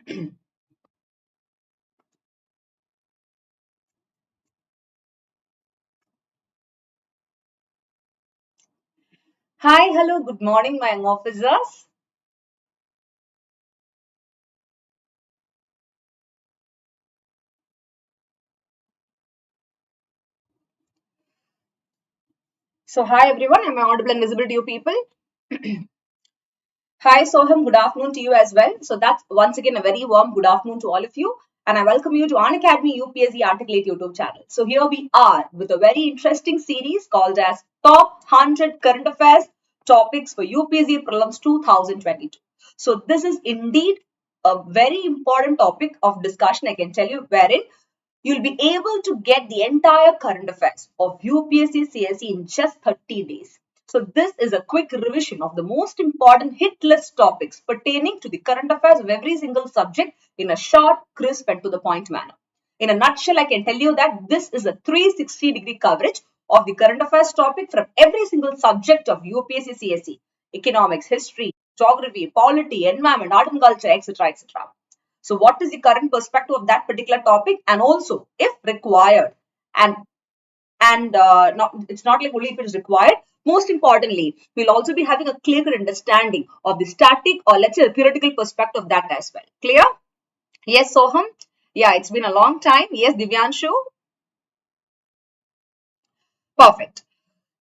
Hi, hello, good morning, my young officers. So, hi everyone, am I audible and visible to you people? Hi, Soham, good afternoon to you as well. So, that's once again a very warm good afternoon to all of you. And I welcome you to Unacademy UPSC Articulate YouTube channel. So, here we are with a very interesting series called as Top 100 Current Affairs Topics for UPSC Prelims 2022. So, this is indeed a very important topic of discussion, I can tell you, wherein you'll be able to get the entire current affairs of UPSC CSE in just 30 days. So this is a quick revision of the most important hit list topics pertaining to the current affairs of every single subject in a short, crisp and to the point manner. In a nutshell, I can tell you that this is a 360-degree coverage of the current affairs topic from every single subject of UPSC CSE, economics, history, geography, polity, environment, art and culture, etc., etc. So what is the current perspective of that particular topic, and also if required, and not, it's not like only if it is required. Most importantly, we'll also be having a clear understanding of the static or let's say the theoretical perspective of that as well. Clear? Yes, Soham. Yeah, it's been a long time. Yes, Divyanshu. Perfect.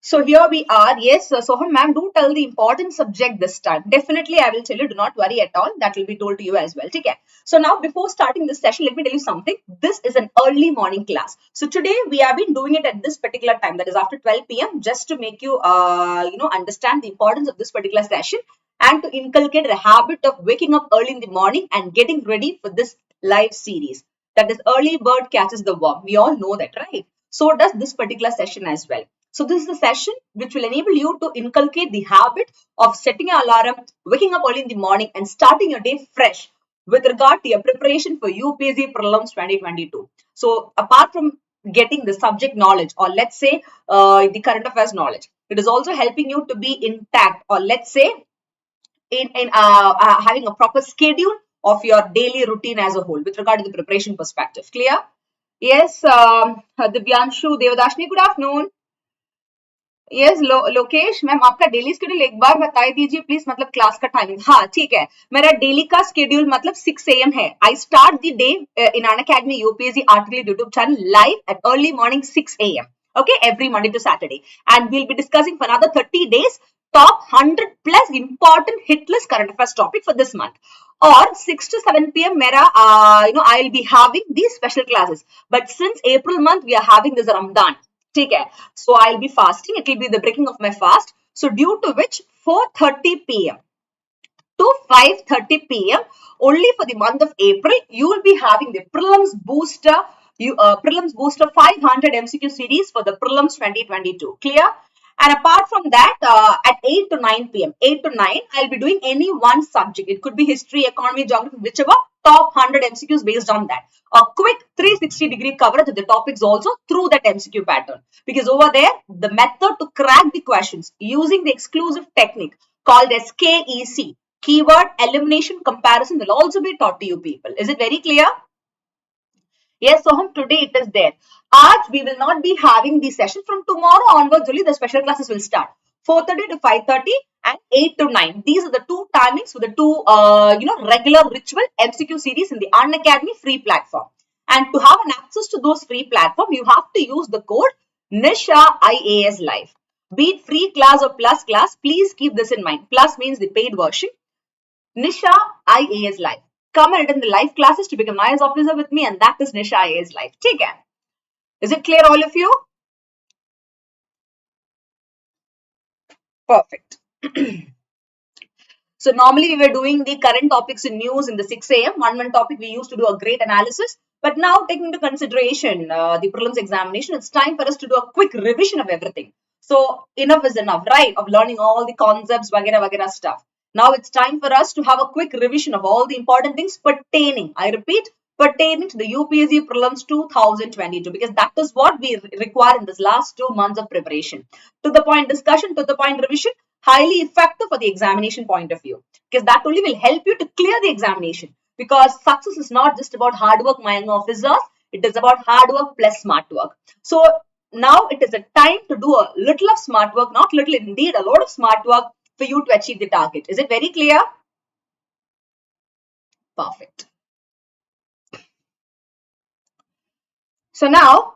So here we are. Yes, Sohan ma'am, do tell the important subject this time. Definitely, I will tell you. Do not worry at all. That will be told to you as well. Okay. So now, before starting this session, let me tell you something. This is an early morning class. So today we have been doing it at this particular time, that is after 12 p.m. just to make you, understand the importance of this particular session and to inculcate a habit of waking up early in the morning and getting ready for this live series. That is, early bird catches the worm. We all know that, right? So does this particular session as well. So this is the session which will enable you to inculcate the habit of setting an alarm, waking up early in the morning and starting your day fresh with regard to your preparation for UPSC Prelims 2022. So apart from getting the subject knowledge or let's say the current affairs knowledge, it is also helping you to be intact or let's say in having a proper schedule of your daily routine as a whole with regard to the preparation perspective. Clear? Yes, Divyanshu, Devadashni, good afternoon. Yes Lokesh ma'am आपका daily schedule एक बार बता दीजिए please मतलब class का timing हाँ ठीक है मेरा डेली का शेड्यूल मतलब 6 AM है I start the day in Unacademy UPSC article YouTube channel live at early morning 6 AM okay every Monday to Saturday and we'll be discussing for another 30 days top 100 plus important hit list current affairs topic for this month or 6 to 7 p.m. mera I'll be having these special classes but since April month we are having this Ramadan. ठीक है so I'll be fasting. It will be the breaking of my fast. So due to which 4:30 p.m. to 5:30 p.m. only for the month of April, you will be having the Prelims Booster, Prelims Booster 500 MCQ series for the Prelims 2022. Clear? And apart from that, at 8 to 9 p.m., 8 to 9, I'll be doing any one subject. It could be history, economy, geography, whichever, top 100 MCQs based on that. A quick 360-degree coverage of the topics also through that MCQ pattern. Because over there, the method to crack the questions using the exclusive technique called as KEC, keyword elimination comparison, will also be taught to you people. Is it very clear? Yes, Soham, today it is there. Aaj we will not be having the session. From tomorrow onwards only the special classes will start. 4:30 to 5:30 and 8 to 9. These are the two timings for the two regular ritual MCQ series in the Unacademy free platform. And to have an access to those free platform, you have to use the code Nisha IAS Live. Be it free class or plus class, please keep this in mind. Plus means the paid version. Nisha IAS Live. Come and attend the live classes to become IAS officer with me, and that is Nisha IAS Live. ठीक है? Is it clear, all of you? Perfect. So normally we were doing the current topics in news in the 6 AM. One topic we used to do a great analysis. But now taking into consideration the prelims examination, it's time for us to do a quick revision of everything. So enough is enough, right? Of learning all the concepts, vagera stuff. Now it's time for us to have a quick revision of all the important things pertaining, I repeat, pertaining to the UPSC Prelims 2022 because that is what we require in this last 2 months of preparation. To the point discussion, to the point revision, highly effective for the examination point of view because that only will help you to clear the examination. because success is not just about hard work, my young officers. It is about hard work plus smart work. So now it is a time to do a little of smart work, not little, indeed a lot of smart work for you to achieve the target. Is it very clear? Perfect. So now,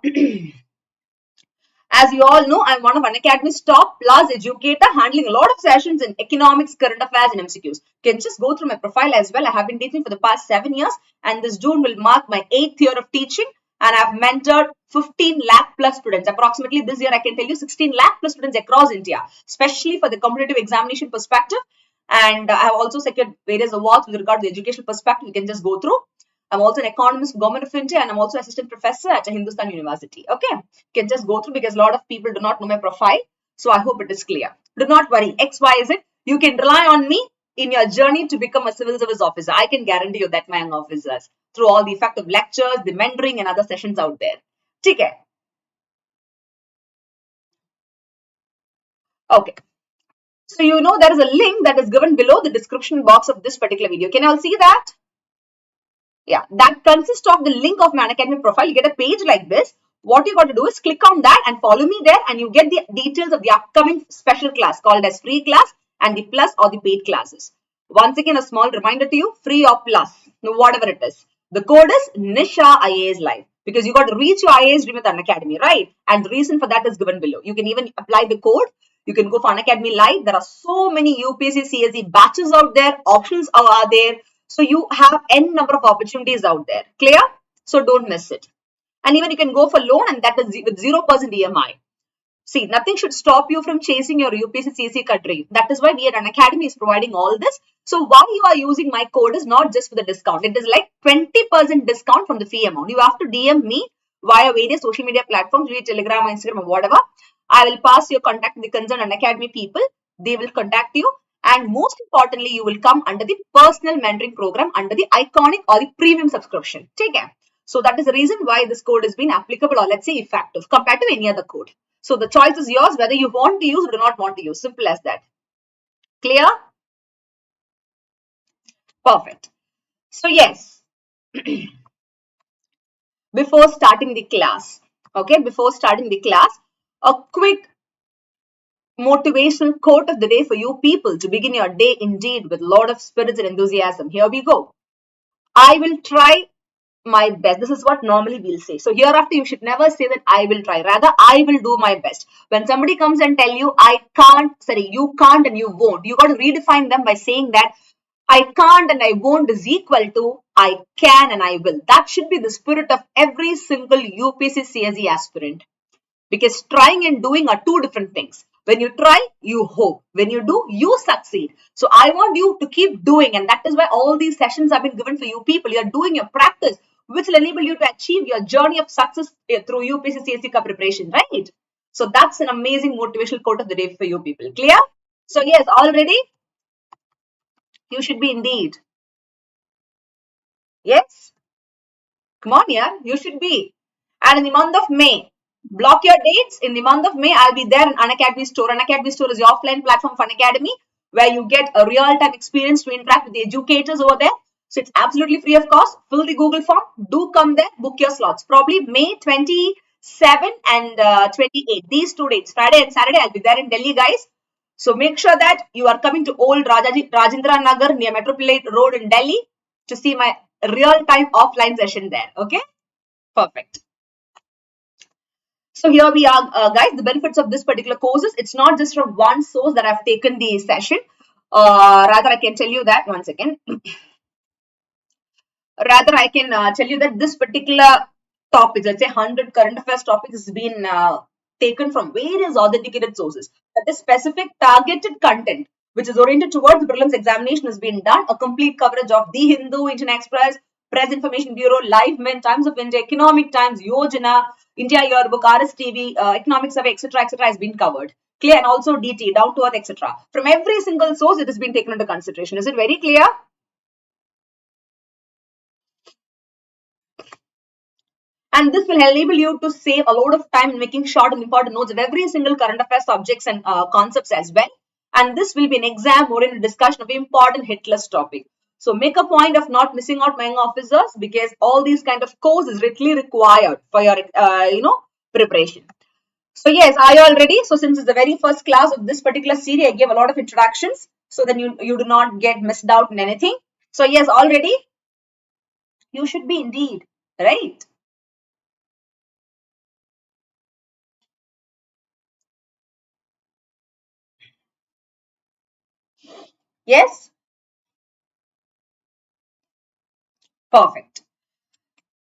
as you all know, I'm one of Unacademy's top plus educator, handling a lot of sessions in economics, current affairs, and MCQs. You can just go through my profile as well. I have been teaching for the past 7 years, and this June will mark my 8th year of teaching. And I've mentored 15 lakh plus students. Approximately this year, I can tell you 16 lakh plus students across India, especially for the competitive examination perspective. And I have also secured various awards with regard to the educational perspective. You can just go through. I'm also an economist for Government of India, and I'm also assistant professor at a Hindustan University. Okay, you can just go through because a lot of people do not know my profile. So I hope it is clear. Do not worry. X, Y, Z. You can rely on me in your journey to become a civil service officer. I can guarantee you that, my young officers, through all the effective lectures, the mentoring, and other sessions out there. Okay. Okay. So you know there is a link that is given below the description box of this particular video. Can you all see that? Yeah, that consists of the link of my Unacademy profile. You get a page like this. What you got to do is click on that and follow me there, and you get the details of the upcoming special class called as free class and the plus or the paid classes. Once again, a small reminder to you, free or plus, whatever it is. The code is Nisha IAS Live, because you got to reach your IAS dream with Unacademy, right? And the reason for that is given below. You can even apply the code. You can go for Unacademy Live. There are so many UPSC CSE batches out there. Options are there. So you have n number of opportunities out there. Clear? So don't miss it. And even you can go for loan, and that is with 0% EMI. See, nothing should stop you from chasing your UPSC CSE dream. That is why we at Unacademy is providing all this. So why you are using my code is not just for the discount. It is like 20% discount from the fee amount. You have to DM me via various social media platforms, be it Telegram, Instagram, or whatever. I will pass your contact to the concerned Unacademy people. They will contact you. And most importantly, you will come under the personal mentoring program under the iconic or the premium subscription. Take care. So that is the reason why this code has been applicable, or let's say effective compared to any other code. So the choice is yours whether you want to use or do not want to use. Simple as that. Clear? Perfect. So yes, before starting the class, a quick motivational quote of the day for you people to begin your day indeed with a lot of spirits and enthusiasm. Here we go. I will try my best. This is what normally we'll say. So hereafter, you should never say that I will try. Rather, I will do my best. When somebody comes and tell you, you can't and you won't, you got to redefine them by saying that I can't and I won't is equal to I can and I will. That should be the spirit of every single UPSC CSE aspirant. Because trying and doing are two different things. When you try, you hope. When you do, you succeed. So I want you to keep doing, and that is why all these sessions have been given for you people. You are doing your practice, which will enable you to achieve your journey of success through UPSC CSE preparation, right? So that's an amazing motivational quote of the day for you people. Clear? So yes, all ready? You should be indeed. Yes? Come on, yeah, you should be. And in the month of May, block your dates. In the month of May, I'll be there in Unacademy Store. Unacademy Store is the offline platform for Unacademy, where you get a real-time experience to interact with the educators over there. So it's absolutely free of cost. Fill the Google form. Do come there. Book your slots. Probably May 27 and 28. These 2 dates, Friday and Saturday, I'll be there in Delhi, guys. So make sure that you are coming to Old Rajendra Nagar near Metropolitan Road in Delhi to see my real-time offline session there. Okay? Perfect. So here we are, guys, the benefits of this particular courses. It's not just from one source that I've taken the session. Rather, I can tell you that once again. Rather, I can tell you that this particular topic, let's say 100 current affairs topics, has been taken from various authenticated sources. That is specific targeted content, which is oriented towards the prelims examination, has been done. A complete coverage of The Hindu, Indian Express, Press Information Bureau, Live Mint, Times of India, Economic Times, Yojana, India Yearbook, RSTV, Economic Survey, etc., has been covered. Clear? And also DT, Down to Earth, etc. From every single source, it has been taken into consideration. Is it very clear? And this will enable you to save a lot of time in making short and important notes of every single current affairs subjects and concepts as well. And this will be an exam-oriented discussion of important hit list topic. So make a point of not missing out, my young officers, because all these kind of course is really required for your preparation. So yes, are you all ready? So since it's the very first class of this particular series, I gave a lot of introductions so that you do not get missed out in anything. So yes, all ready? You should be indeed, right? Yes? Perfect.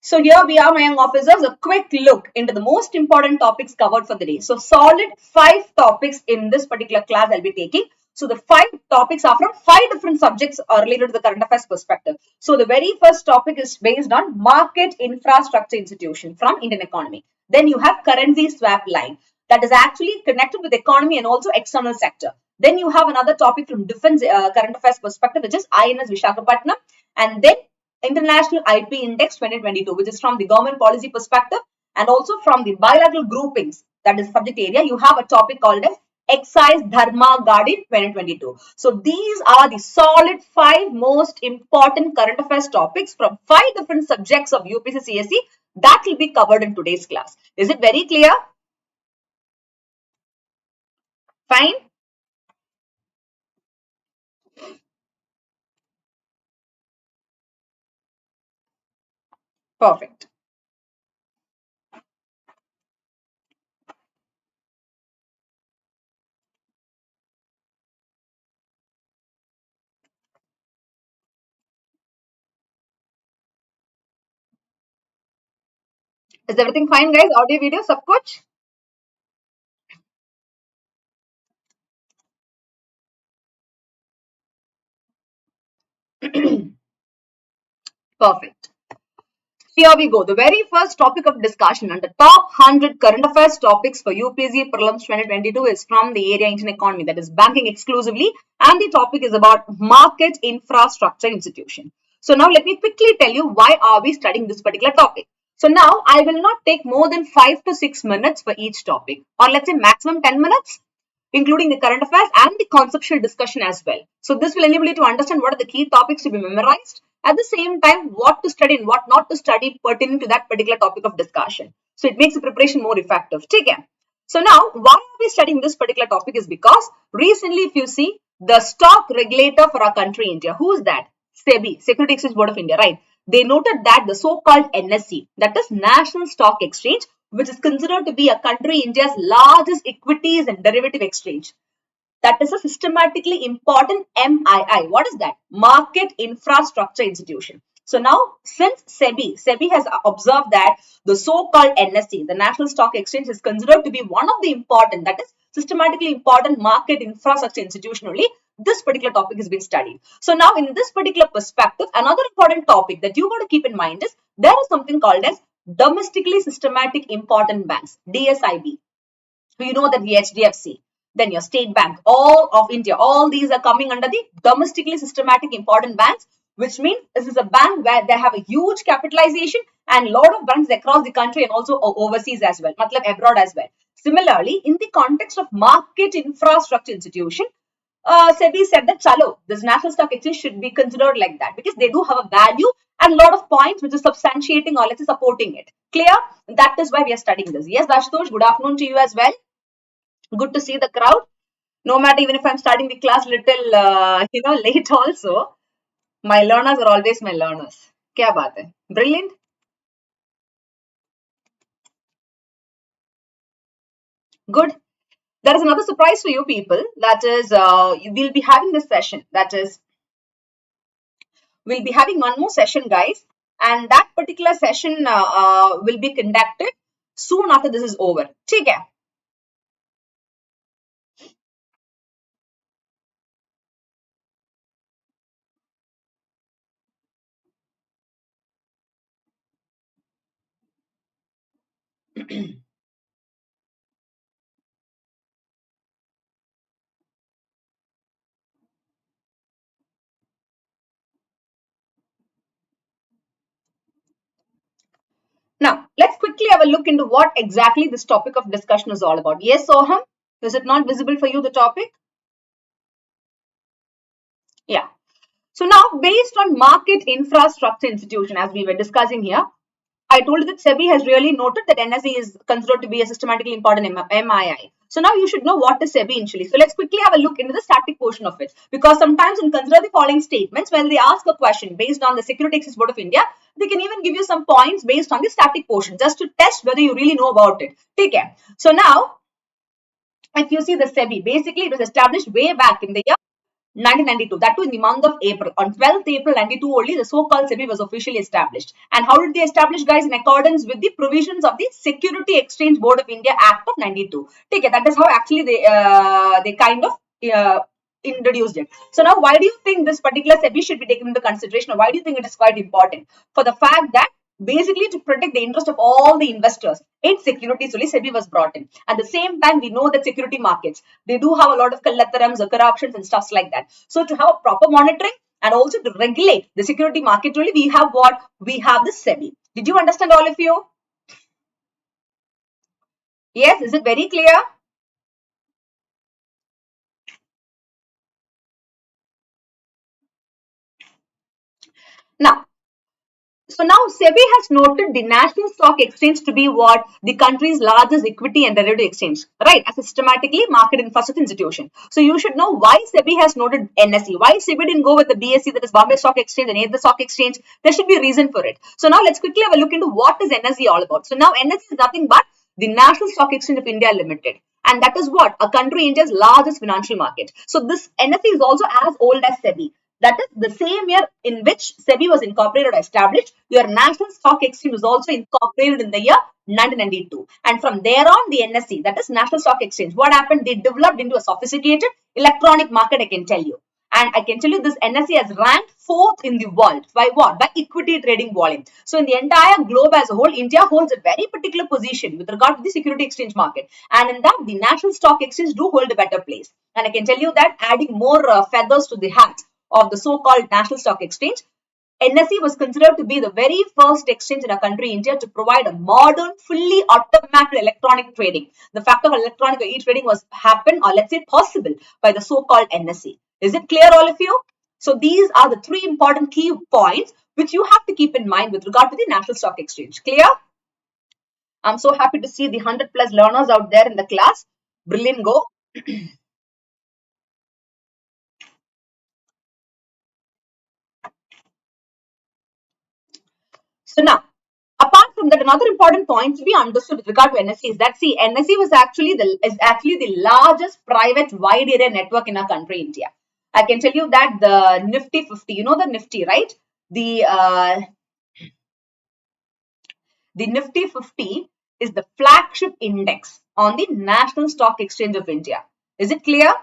So here we are, my young officers, a quick look into the most important topics covered for the day. So solid 5 topics in this particular class I'll be taking. So the 5 topics are from 5 different subjects related to the current affairs perspective. So the very first topic is based on market infrastructure institution from Indian economy. Then you have currency swap line that is actually connected with economy and also external sector. Then you have another topic from defense current affairs perspective, which is INS Vishakhapatnam. And then International IP Index 2022, which is from the government policy perspective, and also from the bilateral groupings, that is subject area, you have a topic called as Excise Dharma Guardian 2022. So these are the solid 5 most important current affairs topics from 5 different subjects of UPSC CSE that will be covered in today's class. Is it very clear? Fine? Perfect. Is everything fine, guys? Audio, video, sab kuch? Perfect. Here we go. The very first topic of discussion and the top 100 current affairs topics for UPSC Prelims 2022 is from the area Indian economy, that is banking exclusively, and the topic is about market infrastructure institution. So now let me quickly tell you why are we studying this particular topic. So now I will not take more than 5 to 6 minutes for each topic, or let's say maximum 10 minutes, including the current affairs and the conceptual discussion as well. So this will enable you to understand what are the key topics to be memorized, at the same time what to study and what not to study pertaining to that particular topic of discussion. So it makes the preparation more effective. Okay. So now why are we studying this particular topic is because recently, if you see, the stock regulator for our country India, who is that? SEBI, Security Exchange Board of India, right? They noted that the so-called NSE, that is National Stock Exchange, which is considered to be a country India's largest equities and derivative exchange, that is a systematically important MII. What is that? Market Infrastructure Institution. So now, since SEBI has observed that the so-called NSE, the National Stock Exchange, is considered to be one of the important, that is systematically important market infrastructure institution only, this particular topic has been studied. So now, in this particular perspective, another important topic that you got to keep in mind is there is something called as domestically systematic important banks, DSIB. You know that the HDFC, then your State Bank, all of India, all these are coming under the domestically systematic important banks, which means this is a bank where they have a huge capitalization and a lot of banks across the country and also overseas as well, matlab abroad as well. Similarly, in the context of market infrastructure institution, SEBI said that chalo, this National Stock Exchange should be considered like that because they do have a value and a lot of points which is substantiating or let's say supporting it. Clear? That is why we are studying this. Yes, Ashutosh, good afternoon to you as well. Good to see the crowd. No matter even if I'm starting the class little late also, my learners are always my learners. Kya baat hai? Brilliant. Good. There is another surprise for you people. That is, we'll be having this session. That is, we'll be having one more session, guys. And that particular session will be conducted soon after this is over. ठीक है? Now, let's quickly have a look into what exactly this topic of discussion is all about. Yes, Soham? Is it not visible for you, the topic? Yeah. So now, based on market infrastructure institution, as we were discussing here, I told you that SEBI has really noted that NSE is considered to be a systematically important MII. So now you should know what is SEBI initially. So let's quickly have a look into the static portion of it. Because sometimes when consider the following statements, when they ask a question based on the Security Exchange Board of India, they can even give you some points based on the static portion just to test whether you really know about it. Take care. So now, if you see the SEBI, basically it was established way back in the year 1992, that too in the month of April. On 12th April 92 only, the so-called SEBI was officially established. And how did they establish, guys? In accordance with the provisions of the Security Exchange Board of India Act of 92. Okay, that is how actually they kind of introduced it. So now, why do you think this particular SEBI should be taken into consideration? Or why do you think it is quite important? For the fact that basically to protect the interest of all the investors in securities only SEBI was brought in. At the same time, we know that security markets, they do have a lot of collaterums or corruptions and stuffs like that. So to have a proper monitoring and also to regulate the security market only, we have what? We have the SEBI. Did you understand, all of you? Yes, is it very clear? Now, so now SEBI has noted the National Stock Exchange to be what? The country's largest equity and derivative exchange, right? As a systematically market infrastructure institution. So you should know why SEBI has noted NSE. Why SEBI didn't go with the BSE, that is Bombay Stock Exchange, and the Stock Exchange? There should be a reason for it. So now let's quickly have a look into what is NSE all about. So now NSE is nothing but the National Stock Exchange of India Limited. And that is what? A country India's largest financial market. So this NSE is also as old as SEBI. That is the same year in which SEBI was incorporated or established. Your National Stock Exchange was also incorporated in the year 1992. And from there on, the NSE, that is National Stock Exchange, what happened? They developed into a sophisticated electronic market, I can tell you. And I can tell you this NSE has ranked 4th in the world. By what? By equity trading volume. So in the entire globe as a whole, India holds a very particular position with regard to the security exchange market. And in that, the National Stock Exchange do hold a better place. And I can tell you that adding more feathers to the hat of the so-called National Stock Exchange, NSE was considered to be the very first exchange in our country, India, to provide a modern, fully automated electronic trading. The fact of electronic e-trading was happen, or let's say possible, by the so-called NSE. Is it clear, all of you? So these are the 3 important key points which you have to keep in mind with regard to the National Stock Exchange. Clear? I'm so happy to see the 100+ learners out there in the class. Brilliant, go. So now, apart from that, another important point to be understood with regard to NSE is that, see, NSE was actually the largest private wide area network in our country, India. I can tell you that the Nifty 50, you know the Nifty, right? The Nifty 50 is the flagship index on the National Stock Exchange of India. Is it clear?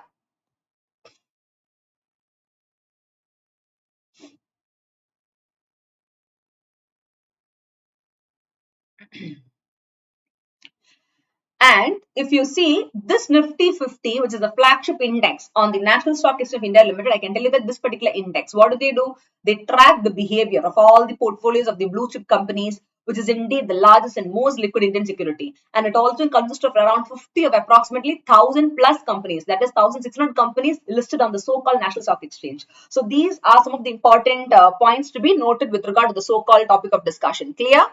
And if you see this Nifty 50, which is the flagship index on the National Stock Exchange of India Limited, I can tell you that this particular index, what do? They track the behavior of all the portfolios of the blue chip companies, which is indeed the largest and most liquid Indian security. And it also consists of around 50 of approximately 1,000+ companies, that is 1,600 companies listed on the so-called National Stock Exchange. So these are some of the important points to be noted with regard to the so-called topic of discussion. Clear?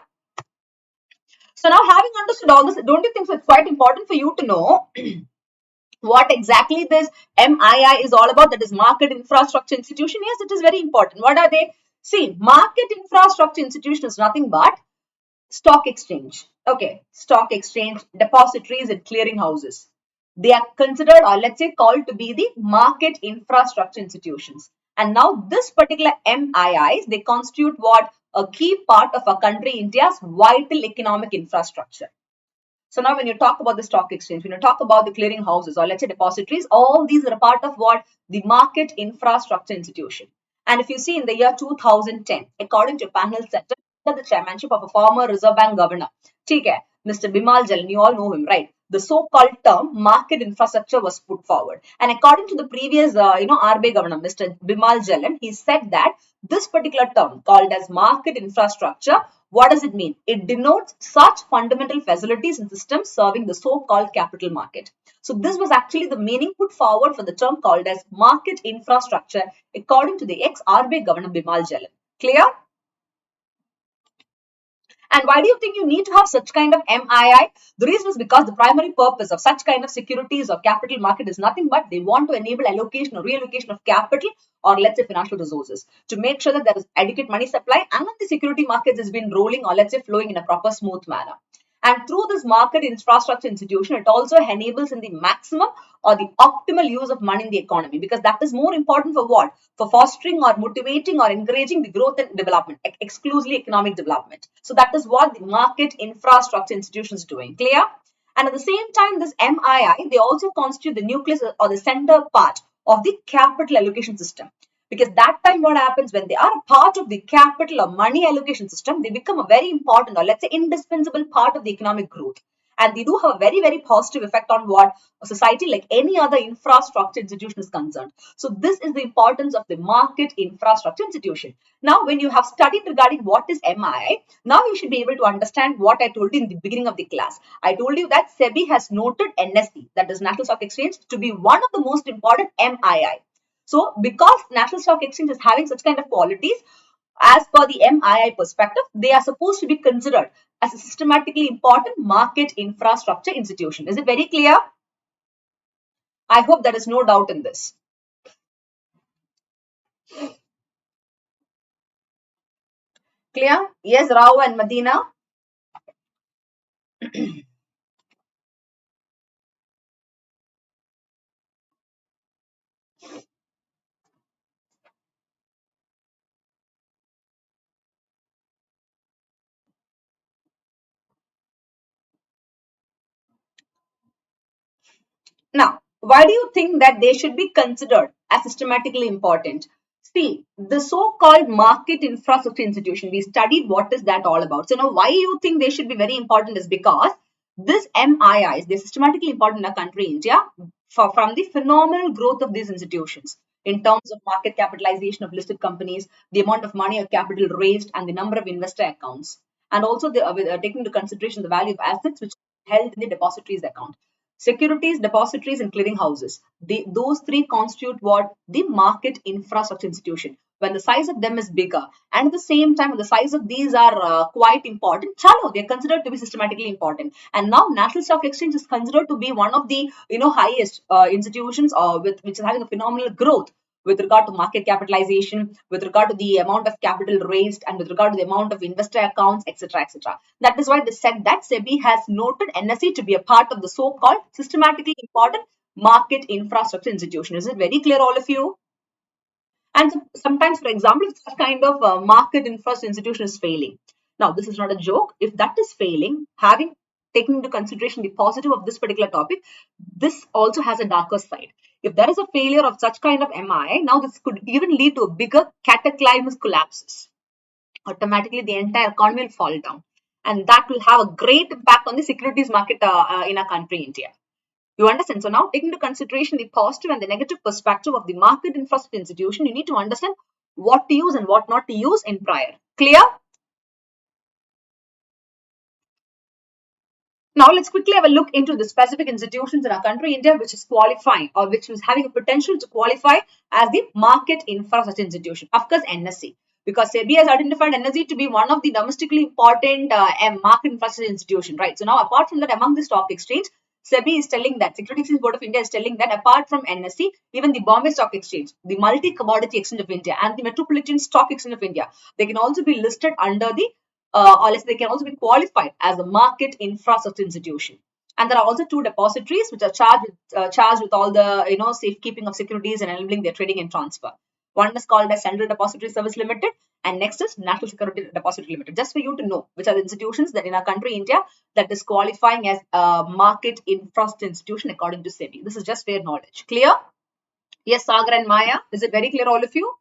So now, having understood all this, don't you think so it's quite important for you to know what exactly this MII is all about, that is Market Infrastructure Institution? Yes, it is very important. What are they? See, Market Infrastructure Institution is nothing but stock exchange. Okay, stock exchange, depositories and clearing houses. They are considered, or let's say called, to be the market infrastructure institutions. And now this particular MIIs, they constitute what? A key part of a country, India's vital economic infrastructure. So now when you talk about the stock exchange, when you talk about the clearing houses, or let's say depositories, all these are a part of what? The market infrastructure institution. And if you see in the year 2010, according to a panel set under the chairmanship of a former Reserve Bank governor, Mr. Bimal Jalan, you all know him, right? the so-called term market infrastructure was put forward. And according to the previous, RBI governor, Mr. Bimal Jalan, he said that this particular term called as market infrastructure, what does it mean? It denotes such fundamental facilities and systems serving the so-called capital market. So this was actually the meaning put forward for the term called as market infrastructure according to the ex-RBI governor Bimal Jalan. Clear? And why do you think you need to have such kind of MII? The reason is because the primary purpose of such kind of securities or capital market is nothing but they want to enable allocation or reallocation of capital or let's say financial resources to make sure that there is adequate money supply and the security markets has been rolling or let's say flowing in a proper smooth manner. And through this market infrastructure institution, it also enables in the maximum or the optimal use of money in the economy, because that is more important for what? For fostering or motivating or encouraging the growth and development, exclusively economic development. So that is what the market infrastructure institution is doing. Clear? And at the same time, this MII, they also constitute the nucleus or the center part of the capital allocation system. Because that time what happens when they are a part of the capital or money allocation system, they become a very important or let's say indispensable part of the economic growth. And they do have a very, very positive effect on what a society like any other infrastructure institution is concerned. So this is the importance of the market infrastructure institution. Now, when you have studied regarding what is MII, now you should be able to understand what I told you in the beginning of the class. I told you that SEBI has noted NSE, that is National Stock Exchange, to be one of the most important MII. So because National Stock Exchange is having such kind of qualities, as per the MII perspective, they are supposed to be considered as a systematically important market infrastructure institution. Is it very clear? I hope there is no doubt in this. Clear? Yes, Rao and Medina. Now, why do you think that they should be considered as systematically important? See, the so-called market infrastructure institution, we studied what is that all about. So now why you think they should be very important is because this MIIs, they're systematically important in our country, India, from the phenomenal growth of these institutions in terms of market capitalization of listed companies, the amount of money or capital raised, and the number of investor accounts. And also taking into consideration the value of assets which are held in the depositories account. Securities, depositories, and clearing houses. Those three constitute what? The market infrastructure institution. When the size of them is bigger, and at the same time, when the size of these are quite important, chalo, they are considered to be systematically important. And now, National Stock Exchange is considered to be one of the highest institutions which is having a phenomenal growth with regard to market capitalization, with regard to the amount of capital raised, and with regard to the amount of investor accounts, etc., etc. That is why they said that SEBI has noted NSE to be a part of the so-called systematically important market infrastructure institution. Is it very clear, all of you? And sometimes, for example, if such kind of market infrastructure institution is failing. Now, this is not a joke. If that is failing, having taken into consideration the positive of this particular topic, this also has a darker side. If there is a failure of such kind of MI, now this could even lead to a bigger cataclysmic collapses. Automatically, the entire economy will fall down. And that will have a great impact on the securities market in our country, India. You understand? So now, taking into consideration the positive and the negative perspective of the market infrastructure institution, you need to understand what to use and what not to use in prior. Clear? Now, let's quickly have a look into the specific institutions in our country, India, which is qualifying or which is having a potential to qualify as the market infrastructure institution. Of course, NSE. Because SEBI has identified NSE to be one of the domestically important market infrastructure institution, right? So now, apart from that, among the stock exchange, SEBI is telling that, Securities Exchange Board of India is telling that apart from NSE, even the Bombay Stock Exchange, the Multi-Commodity Exchange of India, and the Metropolitan Stock Exchange of India, they can also be listed under the or they can also be qualified as a market infrastructure institution. And there are also two depositories which are charged with all the safekeeping of securities and enabling their trading and transfer. One is called as Central Depository Service Limited, and next is National Security Depository Limited. Just for you to know which are the institutions that in our country, India, that is qualifying as a market infrastructure institution according to SEBI. This is just fair knowledge. Clear? Yes, Sagar and Maya. Is it very clear, all of you?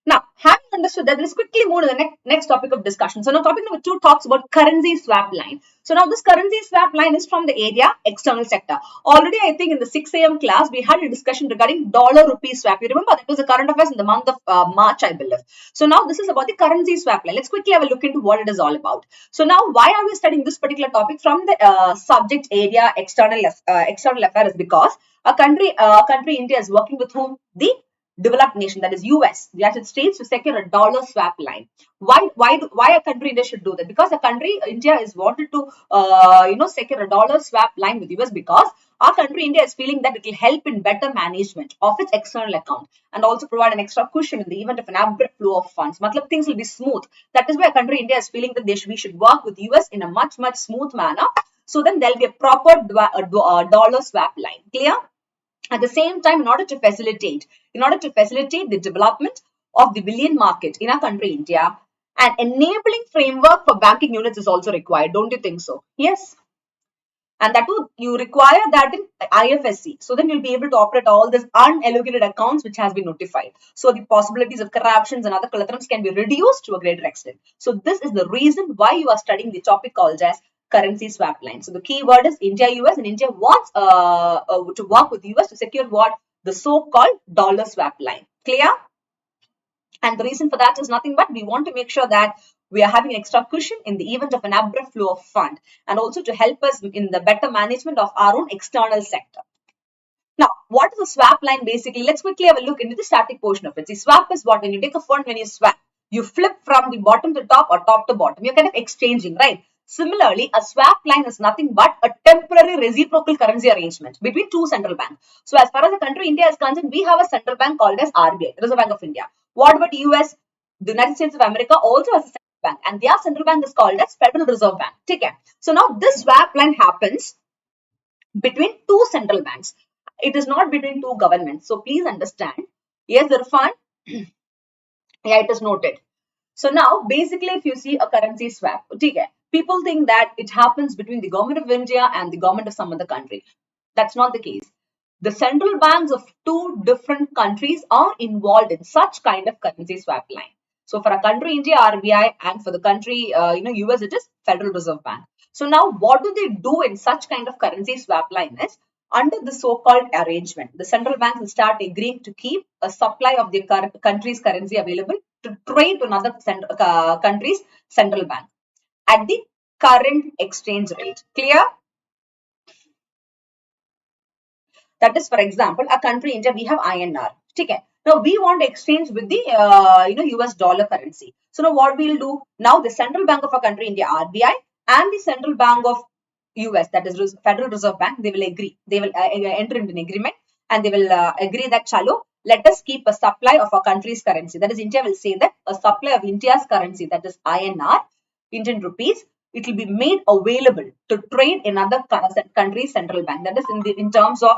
Now, having understood that, let's quickly move to the next topic of discussion. So now topic number 2 talks about currency swap line. So now this currency swap line is from the area external sector. Already I think in the 6 a.m. class we had a discussion regarding dollar rupee swap. You remember that was a current affairs in the month of March, I believe. So now this is about the currency swap line. Let's quickly have a look into what it is all about. So now why are we studying this particular topic from the subject area external affairs? Because a country India is working with whom? The developed nation, that is US, the United States, to secure a dollar swap line. Why a country India should do that? Because a country India is wanted to secure a dollar swap line with US because our country India is feeling that it will help in better management of its external account and also provide an extra cushion in the event of an abrupt flow of funds. Matlab, things will be smooth. That is why a country India is feeling that we should work with US in a much smooth manner. So then there will be a proper dollar swap line. Clear? At the same time, in order to facilitate the development of the billion market in our country, India, an enabling framework for banking units is also required. Don't you think so? Yes. And that too, you require that in IFSC. So then you'll be able to operate all these unallocated accounts which has been notified. So the possibilities of corruptions and other collaterals can be reduced to a greater extent. So this is the reason why you are studying the topic called as currency swap line. So the key word is India, US, and India wants to work with US to secure what? The so-called dollar swap line. Clear? And the reason for that is nothing but we want to make sure that we are having an extra cushion in the event of an abrupt flow of fund and also to help us in the better management of our own external sector. Now, what is a swap line basically? Let's quickly have a look into the static portion of it. See, swap is what? When you take a fund, when you swap, you flip from the bottom to top or top to bottom. You're kind of exchanging, right? Similarly, a swap line is nothing but a temporary reciprocal currency arrangement between two central banks. So as far as the country India is concerned, we have a central bank called as RBI, Reserve Bank of India. What about US? The United States of America also has a central bank, and their central bank is called as Federal Reserve Bank. Okay. So now this swap line happens between two central banks. It is not between two governments. So please understand. Yes, Irfan. Yeah, it is noted. So now, basically, if you see a currency swap, okay, people think that it happens between the government of India and the government of some other country. That's not the case. The central banks of two different countries are involved in such kind of currency swap line. So for a country, India, RBI, and for the country, US, it is Federal Reserve Bank. So now, what do they do in such kind of currency swap line is, under the so-called arrangement, the central banks will start agreeing to keep a supply of their country's currency available to trade to another country's central bank at the current exchange rate. Clear? That is, for example, a country India, we have INR. Okay. Now we want to exchange with the US dollar currency. So now what we'll do? Now the central bank of a country India, RBI, and the central bank of US, that is Federal Reserve Bank, they will agree. They will enter into an agreement and they will agree that, chalo, let us keep a supply of our country's currency. That is, India will say that a supply of India's currency, that is INR, Indian rupees, it will be made available to trade in other country's central bank. That is in terms of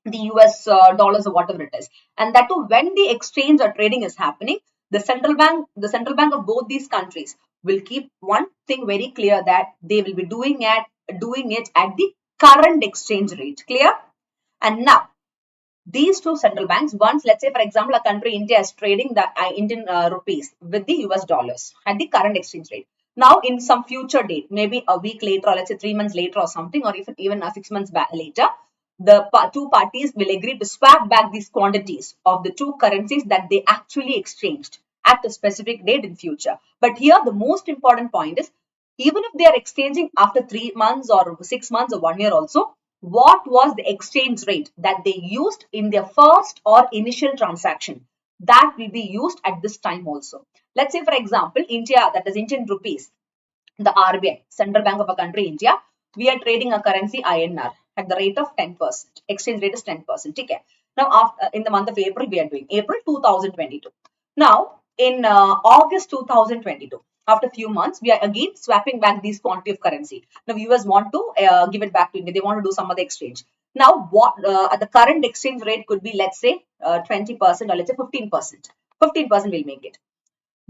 the US dollars or whatever it is. And that too, when the exchange or trading is happening, the central bank of both these countries will keep one thing very clear, that they will be doing it at the current exchange rate. Clear? And now, these two central banks, once, let's say, for example, a country India is trading the Indian rupees with the US dollars at the current exchange rate. Now, in some future date, maybe a week later, or let's say 3 months later or something, or even 6 months later, the two parties will agree to swap back these quantities of the two currencies that they actually exchanged at a specific date in future. But here, the most important point is, even if they are exchanging after 3 months or 6 months or 1 year also, what was the exchange rate that they used in their first or initial transaction? That will be used at this time also. Let's say, for example, India, that is Indian rupees, the RBI, Central Bank of a country, India, we are trading a currency INR at the rate of 10%. Exchange rate is 10%. Okay. Now, in the month of April, we are doing April 2022. Now, in August 2022, after a few months, we are again swapping back these quantity of currency. Now, US want to give it back to India. They want to do some other exchange. Now, what at the current exchange rate could be, let's say, 20% or let's say 15%. 15% will make it.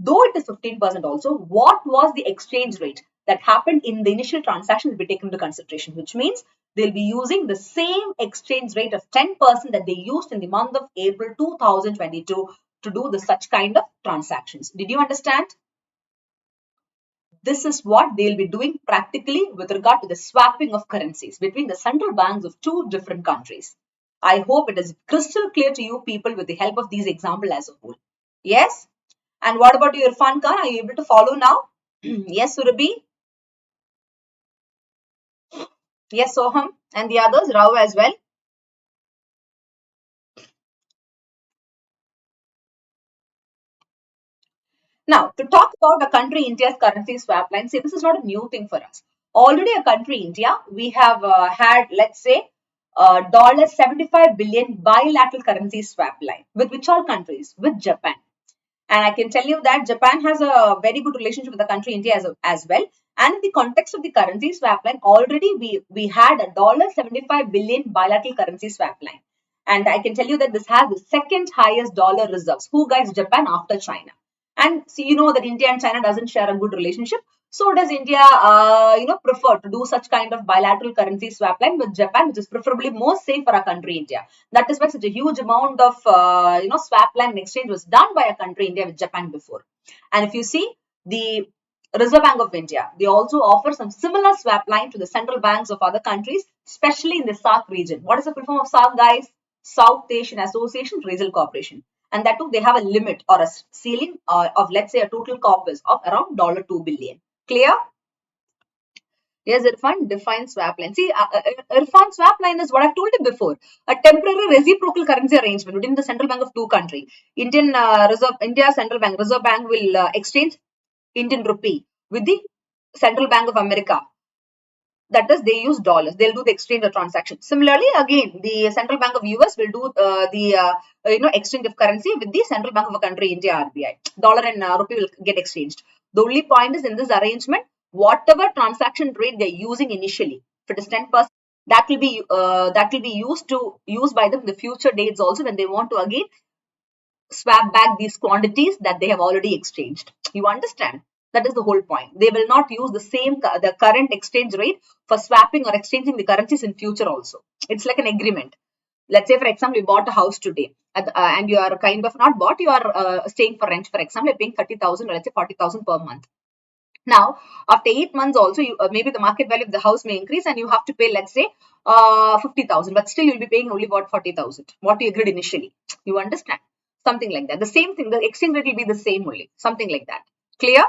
Though it is 15% also, what was the exchange rate that happened in the initial transaction will be taken into consideration, which means they'll be using the same exchange rate of 10% that they used in the month of April 2022 to do such kind of transactions. Did you understand? This is what they'll be doing practically with regard to the swapping of currencies between the central banks of two different countries. I hope it is crystal clear to you people with the help of these examples as a whole. Yes? And what about you, Irfan Khan? Are you able to follow now? Yes, Surabhi? Yes, Soham? And the others, Rao as well? Now, to talk about a country India's currency swap line, see, this is not a new thing for us. Already a country India, we have had, let's say, $75 billion bilateral currency swap line. With which all countries? With Japan. And I can tell you that Japan has a very good relationship with the country India as well. And in the context of the currency swap line, already we had a $75 billion bilateral currency swap line. And I can tell you that this has the second highest dollar reserves. Who guys? Japan after China. And so you know that India and China doesn't share a good relationship. So does India, prefer to do such kind of bilateral currency swap line with Japan, which is preferably more safe for our country India. That is why such a huge amount of, swap line exchange was done by a country India with Japan before. And if you see the Reserve Bank of India, they also offer some similar swap line to the central banks of other countries, especially in the SAARC region. What is the full form of SAARC, guys? South Asian Association Regional Cooperation. And that too, they have a limit or a ceiling of, let's say, a total corpus of around $2 billion. Clear? Yes, Irfan, define swap line. See, Irfan, swap line is what I've told you before. A temporary reciprocal currency arrangement within the central bank of two countries. India Central Bank, Reserve Bank will exchange Indian rupee with the Central Bank of America. That is, they use dollars. They'll do the exchange or transaction. Similarly, again, the Central Bank of US will do exchange of currency with the Central Bank of a country, India RBI. Dollar and rupee will get exchanged. The only point is in this arrangement, whatever transaction rate they're using initially, if it is 10%, that will be used by them in the future dates also when they want to again swap back these quantities that they have already exchanged. You understand? That is the whole point. They will not use the current exchange rate for swapping or exchanging the currencies in future also. It's like an agreement. Let's say, for example, you bought a house today and you are kind of not bought, you are staying for rent. For example, you're paying 30,000 or let's say 40,000 per month. Now, after 8 months also, maybe the market value of the house may increase and you have to pay, let's say, 50,000, but still you'll be paying only about 40,000, what you agreed initially. You understand? Something like that. The same thing, the exchange rate will be the same only. Something like that. Clear?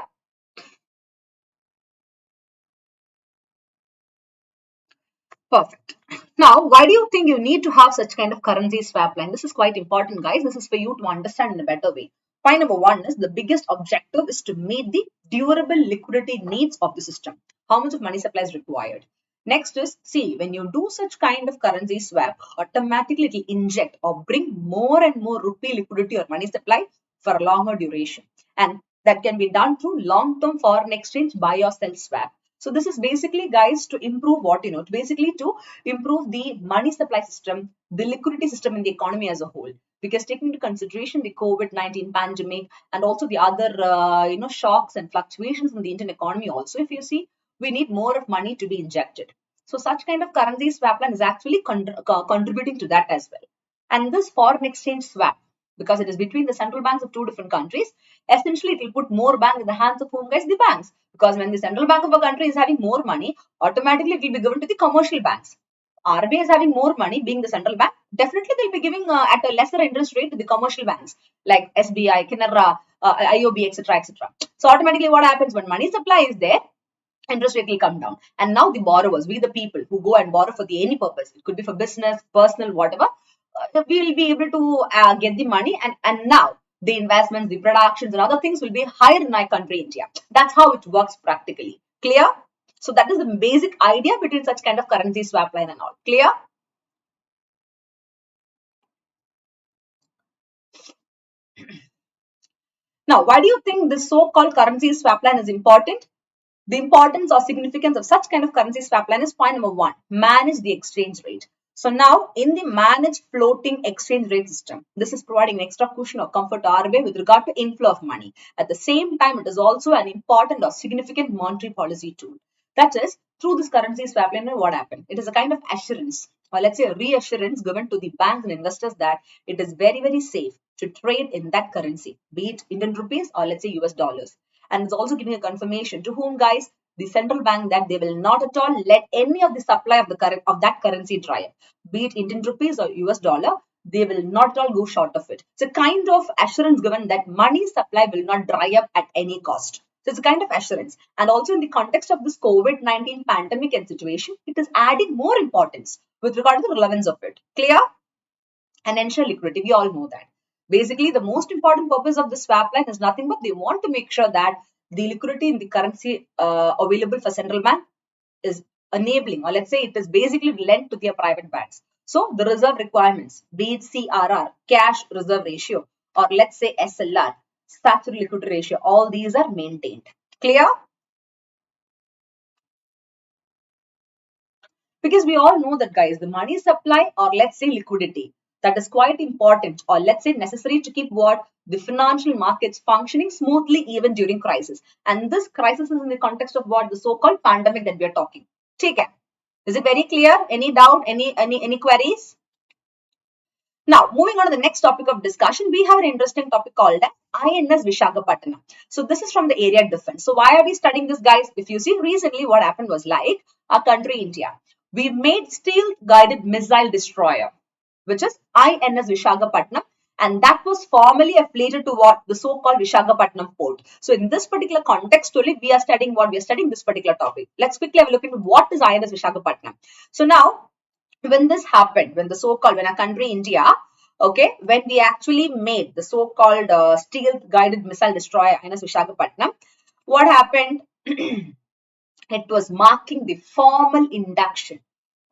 Perfect. Now, why do you think you need to have such kind of currency swap line? This is quite important, guys. This is for you to understand in a better way. Point number one is the biggest objective is to meet the durable liquidity needs of the system. How much of money supply is required? Next is, see, when you do such kind of currency swap, automatically it will inject or bring more and more rupee liquidity or money supply for a longer duration. And that can be done through long-term foreign exchange buy or sell swap. So this is basically, guys, to improve what, basically to improve the money supply system, the liquidity system in the economy as a whole. Because taking into consideration the COVID-19 pandemic and also the other, shocks and fluctuations in the Indian economy also, if you see, we need more of money to be injected. So such kind of currency swap line is actually contributing to that as well. And this foreign exchange swap, because it is between the central banks of two different countries, essentially it will put more bank in the hands of whom, guys? The banks. Because when the central bank of a country is having more money, automatically it will be given to the commercial banks. RBI is having more money, being the central bank, definitely they'll be giving at a lesser interest rate to the commercial banks like SBI, Canara, IOB, etc., etc. So automatically what happens when money supply is there, interest rate will come down. And now the borrowers, we the people who go and borrow for any purpose, it could be for business, personal, whatever, we will be able to get the money and now the investments, the productions and other things will be higher in my country, India. That's how it works practically. Clear? So that is the basic idea between such kind of currency swap line and all. Clear? Now, why do you think this so-called currency swap line is important? The importance or significance of such kind of currency swap line is point number one, manage the exchange rate. So now in the managed floating exchange rate system, this is providing an extra cushion or comfort to RBI with regard to inflow of money. At the same time, it is also an important or significant monetary policy tool. That is, through this currency swap line, what happened? It is a kind of assurance, or let's say a reassurance given to the banks and investors that it is very, very safe to trade in that currency, be it Indian rupees or let's say US dollars. And it's also giving a confirmation to whom, guys? The central bank, that they will not at all let any of the supply of that currency dry up, be it Indian rupees or US dollar. They will not at all go short of it. It's a kind of assurance given that money supply will not dry up at any cost. So it's a kind of assurance. And also in the context of this COVID-19 pandemic and situation, it is adding more importance with regard to the relevance of it. Clear? And ensure liquidity. We all know that. Basically, the most important purpose of the swap line is nothing but they want to make sure that the liquidity in the currency available for central bank is enabling, or let's say it is basically lent to their private banks. So the reserve requirements, be it CRR, cash reserve ratio, or let's say SLR, statutory liquidity ratio, all these are maintained. Clear? Because we all know that, guys, the money supply, or let's say liquidity, that is quite important, or let's say necessary to keep what? The financial markets functioning smoothly even during crisis. And this crisis is in the context of what? The so-called pandemic that we are talking. Take care. Is it very clear? Any doubt? Any queries? Now, moving on to the next topic of discussion, we have an interesting topic called INS Vishakhapatnam. So this is from the area defense. So why are we studying this, guys? If you see recently what happened was like our country India, we made steel guided missile destroyer, which is INS Vishakhapatnam, and that was formally affiliated to what? The so-called Vishakhapatnam port. So in this particular context only, we are studying what? We are studying this particular topic. Let's quickly have a look into what is INS Vishakhapatnam. So now, when this happened, when the so-called, when our country India, okay, when we actually made the so-called steel guided missile destroyer INS Vishakhapatnam, what happened? It was marking the formal induction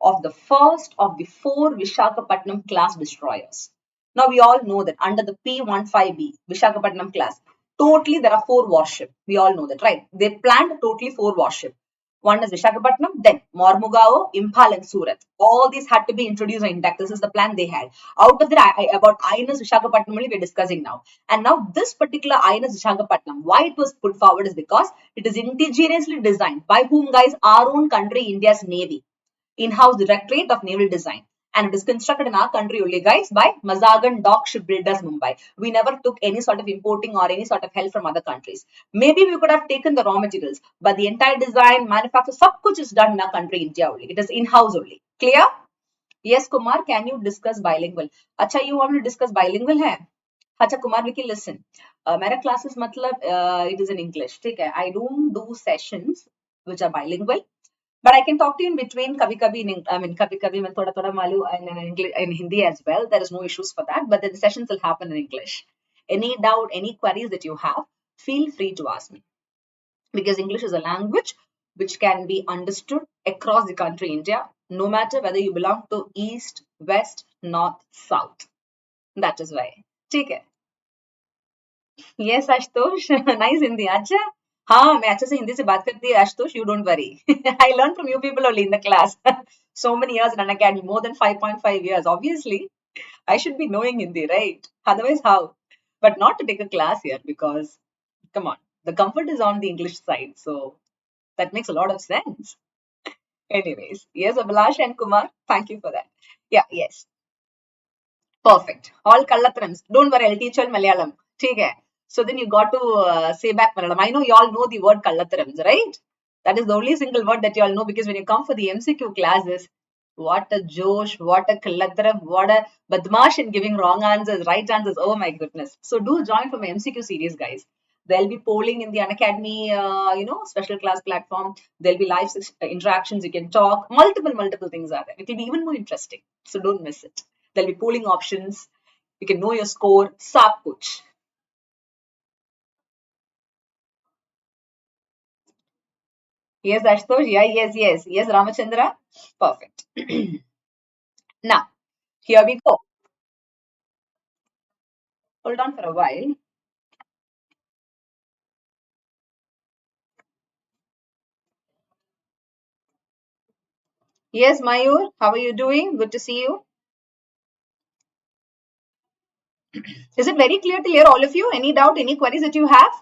of the first of the four Vishakhapatnam class destroyers. Now we all know that under the P-15B Vishakhapatnam class, totally there are four warships. We all know that, right? They planned totally four warships. One is Vishakhapatnam, then Mormugao, Imphal, and Surat. All these had to be introduced and intact. This is the plan they had. Out of that, about INS Vishakhapatnam only we're discussing now. And now this particular INS Vishakhapatnam, why it was put forward is because it is indigenously designed by whom, guys? Our own country, India's Navy, in-house Directorate of Naval Design. And it is constructed in our country only, guys, by Mazagan Dock Shipbuilders, Mumbai. We never took any sort of importing or any sort of help from other countries. Maybe we could have taken the raw materials, but the entire design, manufacture, sab kuch is done in our country, India only. It is in-house only. Clear? Yes, Kumar, can you discuss bilingual? Acha, you want to discuss bilingual hai? Acha, Kumar, we can listen. मेरा classes मतलब it is in English. ठीक है? I don't do sessions which are bilingual. But I can talk to you in between, kabhi kabhi kabhi kabhi मैं थोड़ा थोड़ा मालूम in English, in Hindi as well. There is no issues for that. But then the sessions will happen in English. Any doubt, any queries that you have, feel free to ask me. Because English is a language which can be understood across the country India, no matter whether you belong to East, West, North, South. That is why. ठीक है. Yes, Ashutosh. Nice Hindi. अच्छा हाँ मैं अच्छे से हिंदी से बात करती है Ashutosh you don't worry. I learned from you people only in the class. So many years in Unacademy, more than 5.5 years. Obviously, I should be knowing Hindi, right? Otherwise, how? But not to take a class here because, come on, the comfort is on the English side. So that makes a lot of sense. Anyways, yes, Abhilash and Kumar, thank you for that. Yeah, yes. Perfect. All Kallatrams. Don't worry, I'll teach you Malayalam. Okay. So then you got to say back Malayalam. I know you all know the word Kallatrams, right? That is the only single word that you all know because when you come for the MCQ classes, what a Josh, what a Kallatram, what a Badmash in giving wrong answers, right answers. Oh my goodness. So do join from MCQ series, guys. There'll be polling in the Unacademy, special class platform. There'll be live interactions. You can talk. Multiple things are there. It will be even more interesting. So don't miss it. There'll be polling options. You can know your score. Sab kuch. Yes, Ashutosh. Yeah, yes. Yes, Ramachandra. Perfect. Now, here we go. Hold on for a while. Yes, Mayur. How are you doing? Good to see you. Is it very clear to hear all of you? Any doubt, any queries that you have?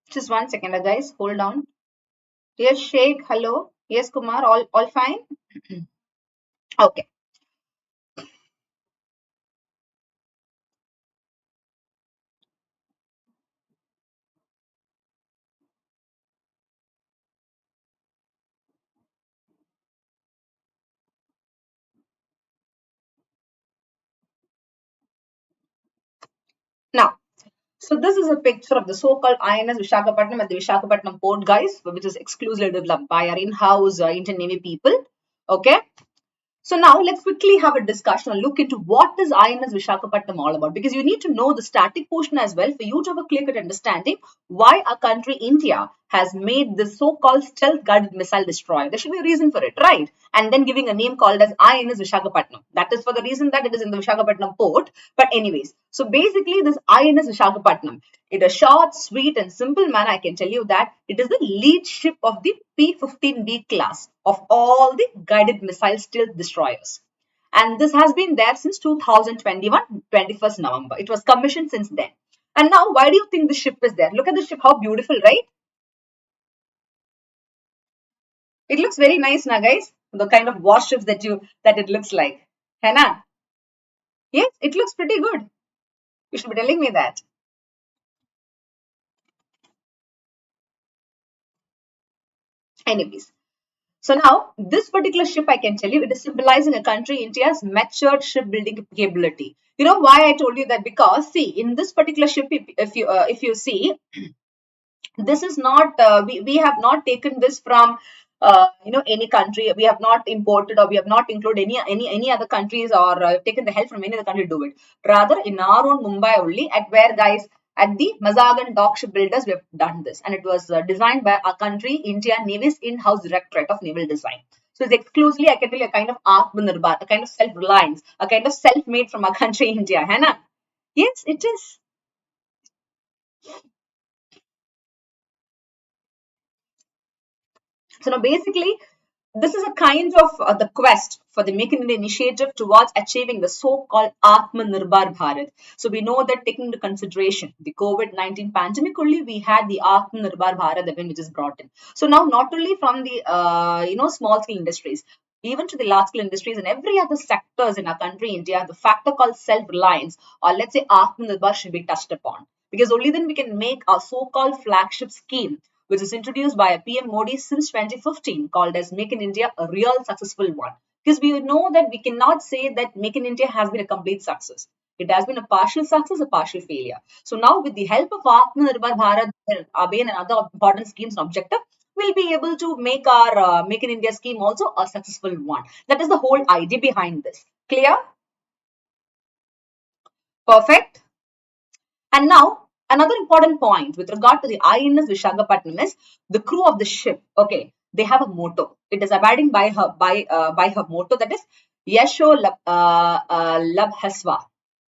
Just 1 second, guys. Hold on. Yes, Sheikh. Hello. Yes, Kumar. All fine. Okay. Now, so this is a picture of the so-called INS Vishakhapatnam at the Vishakhapatnam port, guys, which is exclusively developed by our in-house Indian Navy people. Okay. So now let's quickly have a discussion and look into what is INS Vishakhapatnam all about, because you need to know the static portion as well for you to have a clear-cut understanding why our country India has made this so-called stealth guided missile destroyer. There should be a reason for it, right? And then giving a name called as INS Vishakhapatnam. That is for the reason that it is in the Vishakhapatnam port. But anyways, so basically this INS Vishakhapatnam, in a short, sweet and simple manner, I can tell you that it is the lead ship of the P-15B class of all the guided missile stealth destroyers. And this has been there since 2021, 21st November. It was commissioned since then. And now, why do you think the ship is there? Look at the ship, how beautiful, right? It looks very nice now, guys. The kind of warships that it looks like. Hannah? Yes, it looks pretty good. You should be telling me that. Anyways, so now this particular ship, I can tell you, it is symbolizing a country India's matured shipbuilding capability. You know why I told you that? Because see, in this particular ship, if you see, this is not we have not taken this from any country. We have not imported or we have not included any other countries or taken the help from any other country to do it. Rather, in our own Mumbai only, at where guys, at the Mazagan Dock Shipbuilders, we have done this, and it was designed by our country India Navy's in-house Directorate of Naval Design. So it's exclusively, I can tell you, a kind of Atmanirbhar, a kind of self-reliance, a kind of self-made from our country India. Hannah? Yes, it is. So now basically, this is a kind of the quest for the Make in India initiative towards achieving the so-called Atmanirbhar Bharat. So we know that taking into consideration the COVID-19 pandemic only, we had the Atmanirbhar Bharat event which is brought in. So now not only from the small scale industries, even to the large scale industries and every other sectors in our country, India, the factor called self-reliance or let's say Atmanirbhar should be touched upon. Because only then we can make our so-called flagship scheme, which is introduced by PM Modi since 2015, called as Make in India, a real successful one. Because we know that we cannot say that Make in India has been a complete success. It has been a partial success, a partial failure. So now with the help of Atmanirbhar Bharat, Abhay and other important schemes and objective, we'll be able to make our Make in India scheme also a successful one. That is the whole idea behind this. Clear? Perfect. And now, another important point with regard to the INS Vishakhapatnam is the crew of the ship. Okay, they have a motto. It is abiding by her motto, that is Yasho Labhasva.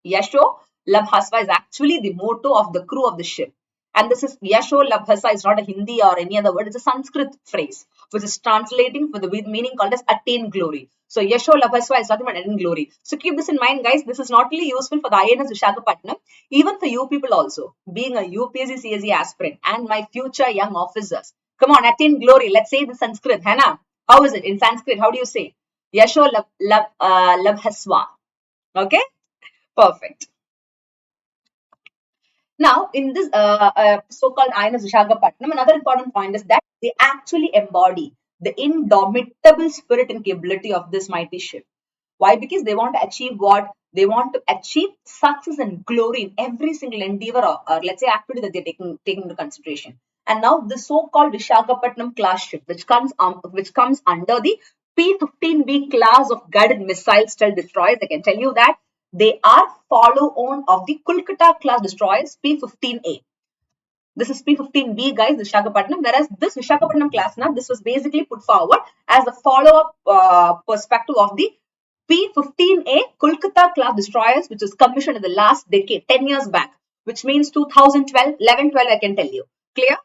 Yasho Labhasva is actually the motto of the crew of the ship. And this is Yasho Labhasa is not a Hindi or any other word. It's a Sanskrit phrase, which is translating for the meaning called as attain glory. So Yasho Labhasva is talking about attain glory. So keep this in mind, guys. This is not only useful for the INS Vishakhapatnam, even for you people also, being a UPSC CSE aspirant and my future young officers. Come on, attain glory. Let's say the Sanskrit. Hannah, how is it in Sanskrit? How do you say? Yasho Labhasva. Okay, perfect. Now, in this so-called INS Visakhapatnam, another important point is that they actually embody the indomitable spirit and capability of this mighty ship. Why? Because they want to achieve what? They want to achieve success and glory in every single endeavor or let's say activity that they're taking into consideration. And now the so-called Visakhapatnam class ship, which comes under the P-15B class of guided missile stealth destroyers, I can tell you that they are follow-on of the Kolkata class destroyers P-15A. This is P-15B, guys, Visakhapatnam. Whereas this Visakhapatnam class, now this was basically put forward as a follow-up perspective of the P-15A Kolkata class destroyers, which was commissioned in the last decade, 10 years back, which means 2012, 11, 12, I can tell you. Clear?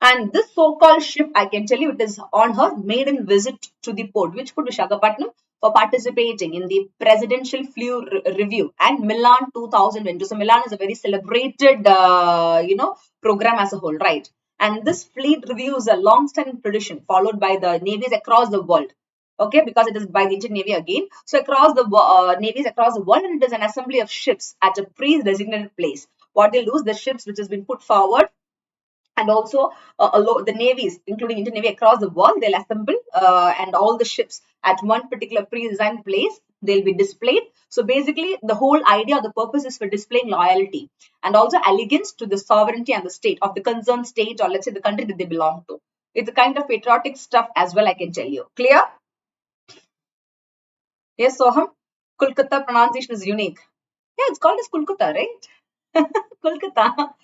And this so-called ship, I can tell you, it is on her maiden visit to the port. Which port? Visakhapatnam. for participating in the Presidential Fleet Review and Milan 2022. So Milan is a very celebrated, program as a whole, right? And this fleet review is a long-standing tradition followed by the navies across the world. Okay, because it is by the Indian Navy again. So across the navies across the world, and it is an assembly of ships at a pre-designated place. What they'll do is the ships which has been put forward, and also the navies, including Indian Navy across the world, they'll assemble and all the ships at one particular pre-designed place. They'll be displayed. So basically, the whole idea, the purpose is for displaying loyalty and also allegiance to the sovereignty and the state of the concerned state, or let's say the country that they belong to. It's a kind of patriotic stuff as well, I can tell you. Clear? Yes, Soham. Kolkata pronunciation is unique. Yeah, it's called as Kolkata, right? Kolkata.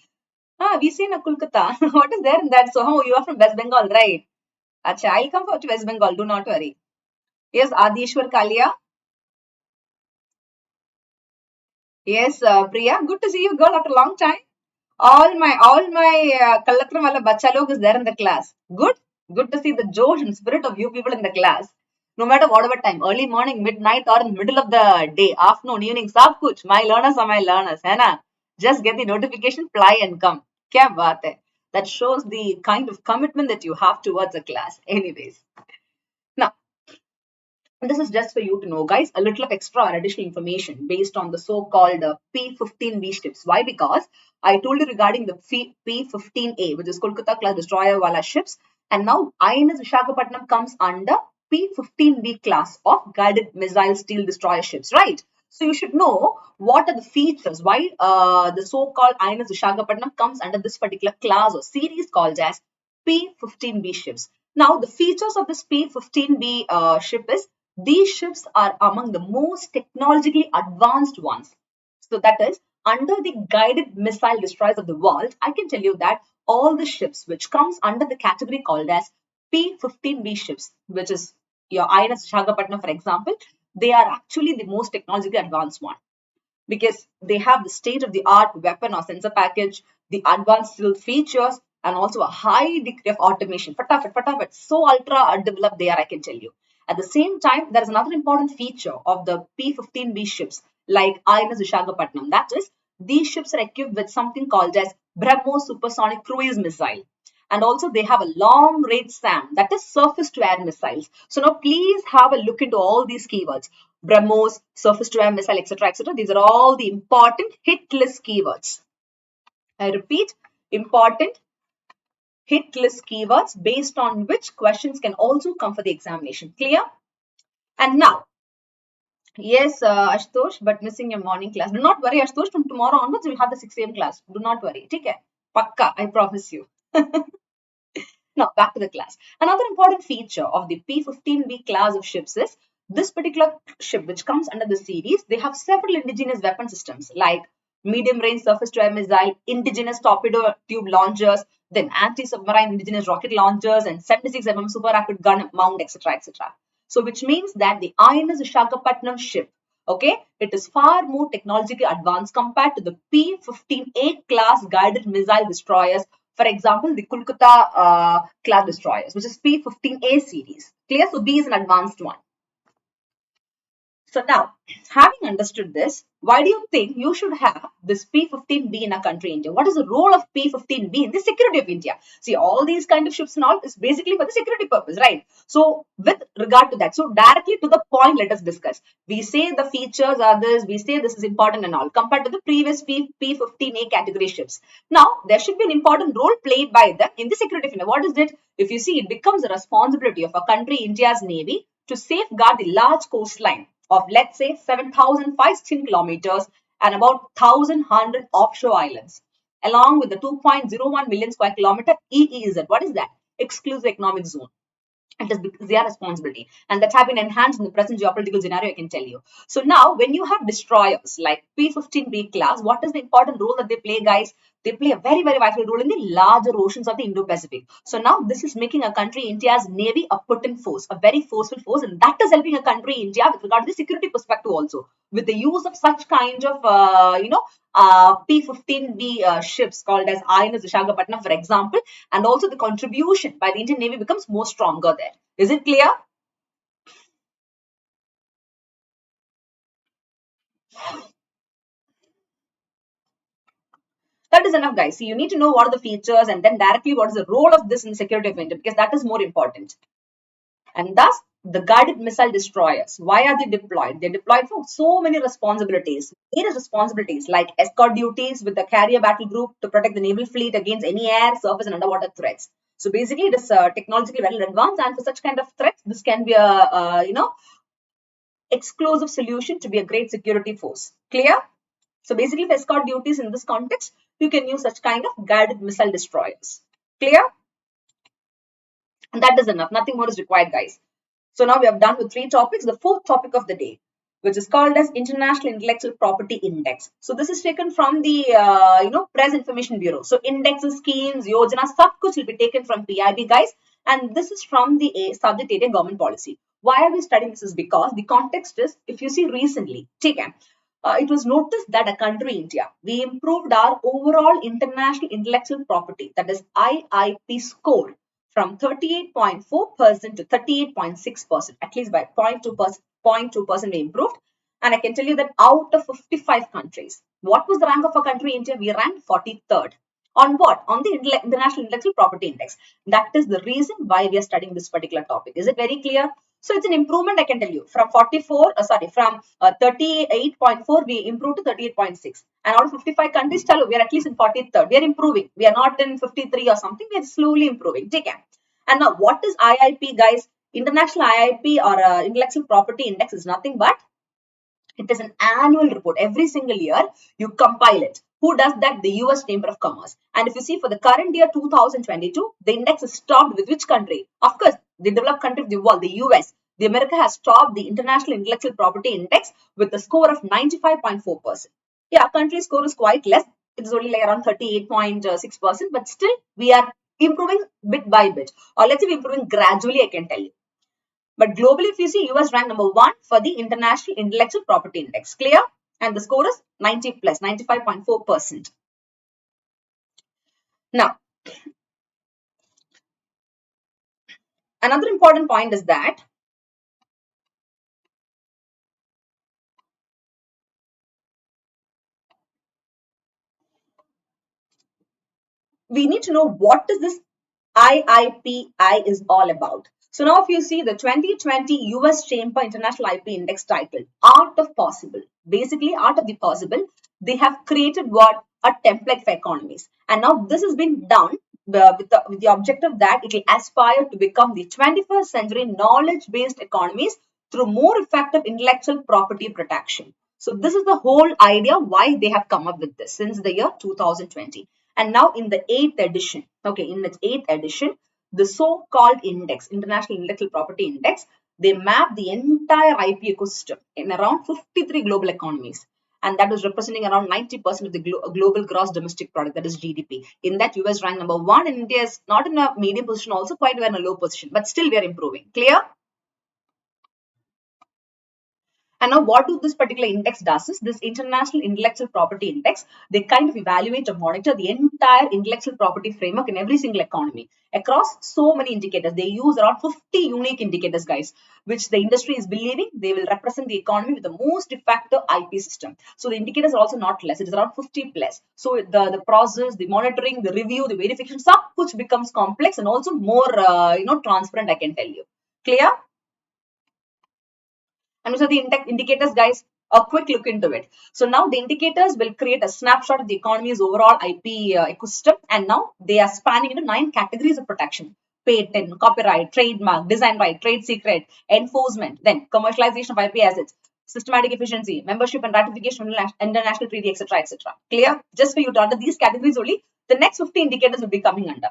We see in a Kolkata. What is there in that? So, you are from West Bengal, right? Acha, I'll come to West Bengal. Do not worry. Yes, Adishwar Kalia. Yes, Priya. Good to see you, girl, after a long time. All my Kallatram wala bacha log is there in the class. Good. Good to see the josh and spirit of you people in the class. No matter whatever time, early morning, midnight, or in the middle of the day, afternoon, evening, sab kuch. My learners are my learners, hai na? Just get the notification, fly and come. Kya baat hai? That shows the kind of commitment that you have towards a class. Anyways. Now, this is just for you to know, guys, a little of extra or additional information based on the so-called P-15B ships. Why? Because I told you regarding the P-15A, which is Kolkata class destroyer wala ships, and now INS Visakhapatnam comes under P-15B class of guided missile steel destroyer ships, right? So you should know what are the features, why the so-called INS Visakhapatnam comes under this particular class or series called as P-15B ships. Now, the features of this P-15B ship is these ships are among the most technologically advanced ones. So that is, under the guided missile destroyers of the world, I can tell you that all the ships which comes under the category called as P-15B ships, which is your INS Visakhapatnam, for example, they are actually the most technologically advanced one, because they have the state-of-the-art weapon or sensor package, the advanced stealth features, and also a high degree of automation. Fatafat, so ultra developed they are, I can tell you. At the same time, there is another important feature of the P-15B ships, like INS Visakhapatnam. That is, these ships are equipped with something called as BrahMos supersonic cruise missile. And also they have a long range SAM, that is surface to air missiles. So now please have a look into all these keywords. BrahMos, surface to air missile, etc., etc. These are all the important hit list keywords. I repeat, important hit list keywords based on which questions can also come for the examination. Clear? And now, yes, Ashutosh, but missing your morning class. Do not worry, Ashutosh, from tomorrow onwards, we'll have the 6 a.m. class. Do not worry. Okay? Pakka, I promise you. Now, back to the class. Another important feature of the P-15B class of ships is this particular ship, which comes under the series, they have several indigenous weapon systems like medium-range surface-to-air missile, indigenous torpedo tube launchers, then anti-submarine indigenous rocket launchers, and 76 mm super rapid gun mount, etc., etc. So, which means that the INS Visakhapatnam ship, okay, it is far more technologically advanced compared to the P-15A class guided missile destroyers. For example, the Kolkata class destroyers, which is P-15A series. Clear? So B is an advanced one. So now, having understood this, why do you think you should have this P-15B in a country, India? What is the role of P-15B in the security of India? See, all these kind of ships and all is basically for the security purpose, right? So, with regard to that, so directly to the point, let us discuss. We say the features are this, we say this is important and all, compared to the previous P-15A category ships. Now, there should be an important role played by them in the security of India. What is it? If you see, it becomes a responsibility of a country, India's Navy, to safeguard the large coastline of, let's say, 7,516 kilometers and about 1,100 offshore islands, along with the 2.01 million square kilometer EEZ. What is that? Exclusive Economic Zone. It is their responsibility, and that have been enhanced in the present geopolitical scenario, I can tell you. So now, when you have destroyers like P-15B class, what is the important role that they play, guys? They play a very, very vital role in the larger oceans of the Indo-Pacific. So now, this is making a country, India's Navy, a potent force, a very forceful force, and that is helping a country, India, with regard to the security perspective also, with the use of such kind of, P-15B ships called as INS Visakhapatnam, for example, and also the contribution by the Indian Navy becomes more stronger there. Is it clear? That is enough, guys. See, you need to know what are the features and then directly what is the role of this in security of India, because that is more important. And thus, the guided missile destroyers, why are they deployed? They're deployed for so many responsibilities. Various responsibilities like escort duties with the carrier battle group to protect the naval fleet against any air, surface, and underwater threats. So basically, it is technologically well advanced, and for such kind of threats, this can be a exclusive solution to be a great security force. Clear? So basically, for escort duties in this context, you can use such kind of guided missile destroyers. Clear? And that is enough. Nothing more is required, guys. So now we have done with 3 topics. The 4th topic of the day, which is called as International Intellectual Property Index. So this is taken from the Press Information Bureau. So indexes, schemes, yojanas, sab kuch will be taken from PIB, guys. And this is from the subject area government policy. Why are we studying this? Is because the context is, if you see recently, it was noticed that a country, India, we improved our overall international intellectual property, that is IIP score, from 38.4% to 38.6%, at least by 0.2% we improved. And I can tell you that out of 55 countries, what was the rank of our country, India? We ranked 43rd. On what? On the International Intellectual Property Index. That is the reason why we are studying this particular topic. Is it very clear? So it's an improvement, I can tell you. From 38.4, we improved to 38.6. And out of 55 countries, we are at least in 43rd. We are improving. We are not in 53 or something. We are slowly improving. Take care. And now, what is IIP, guys? International IIP or Intellectual Property Index is nothing but it is an annual report. Every single year, you compile it. Who does that? The US Chamber of Commerce. And if you see for the current year 2022, the index is topped with which country? Of course, the developed country of the world, the US. The America has topped the International Intellectual Property Index with a score of 95.4%. Yeah, our country's score is quite less. It is only like around 38.6%, but still we are improving bit by bit. Or let's say we're improving gradually, I can tell you. But globally, if you see, US ranked number 1 for the International Intellectual Property Index. Clear? And the score is 90 plus, 95.4%. Now, another important point is that we need to know what is this IIPI is all about. So now if you see the 2020 US Chamber International IP Index titled Art of Possible, basically Art of the Possible, they have created what? A template for economies. And now this has been done with the objective that it will aspire to become the 21st century knowledge-based economies through more effective intellectual property protection. So this is the whole idea why they have come up with this since the year 2020. And now in the 8th edition, the so-called index, International Intellectual Property Index, they map the entire IP ecosystem in around 53 global economies. And that is representing around 90% of the global gross domestic product, that is GDP. In that, US ranked number 1 and India is not in a medium position, also quite in a low position, but still we are improving. Clear? And now what do this particular index does is this International Intellectual Property Index, they kind of evaluate or monitor the entire intellectual property framework in every single economy across so many indicators. They use around 50 unique indicators, guys, which the industry is believing they will represent the economy with the most effective IP system. So the indicators are also not less. It is around 50 plus. So the process, the monitoring, the review, the verification, which becomes complex and also more, transparent, I can tell you. Clear? And so the indicators, guys, a quick look into it. So now the indicators will create a snapshot of the economy's overall IP ecosystem. And now they are spanning into 9 categories of protection: patent, copyright, trademark, design right, trade secret, enforcement, then commercialization of IP assets, systematic efficiency, membership and ratification of international treaty, etc., etc. Clear? Just for you to under these categories only, the next 50 indicators will be coming under.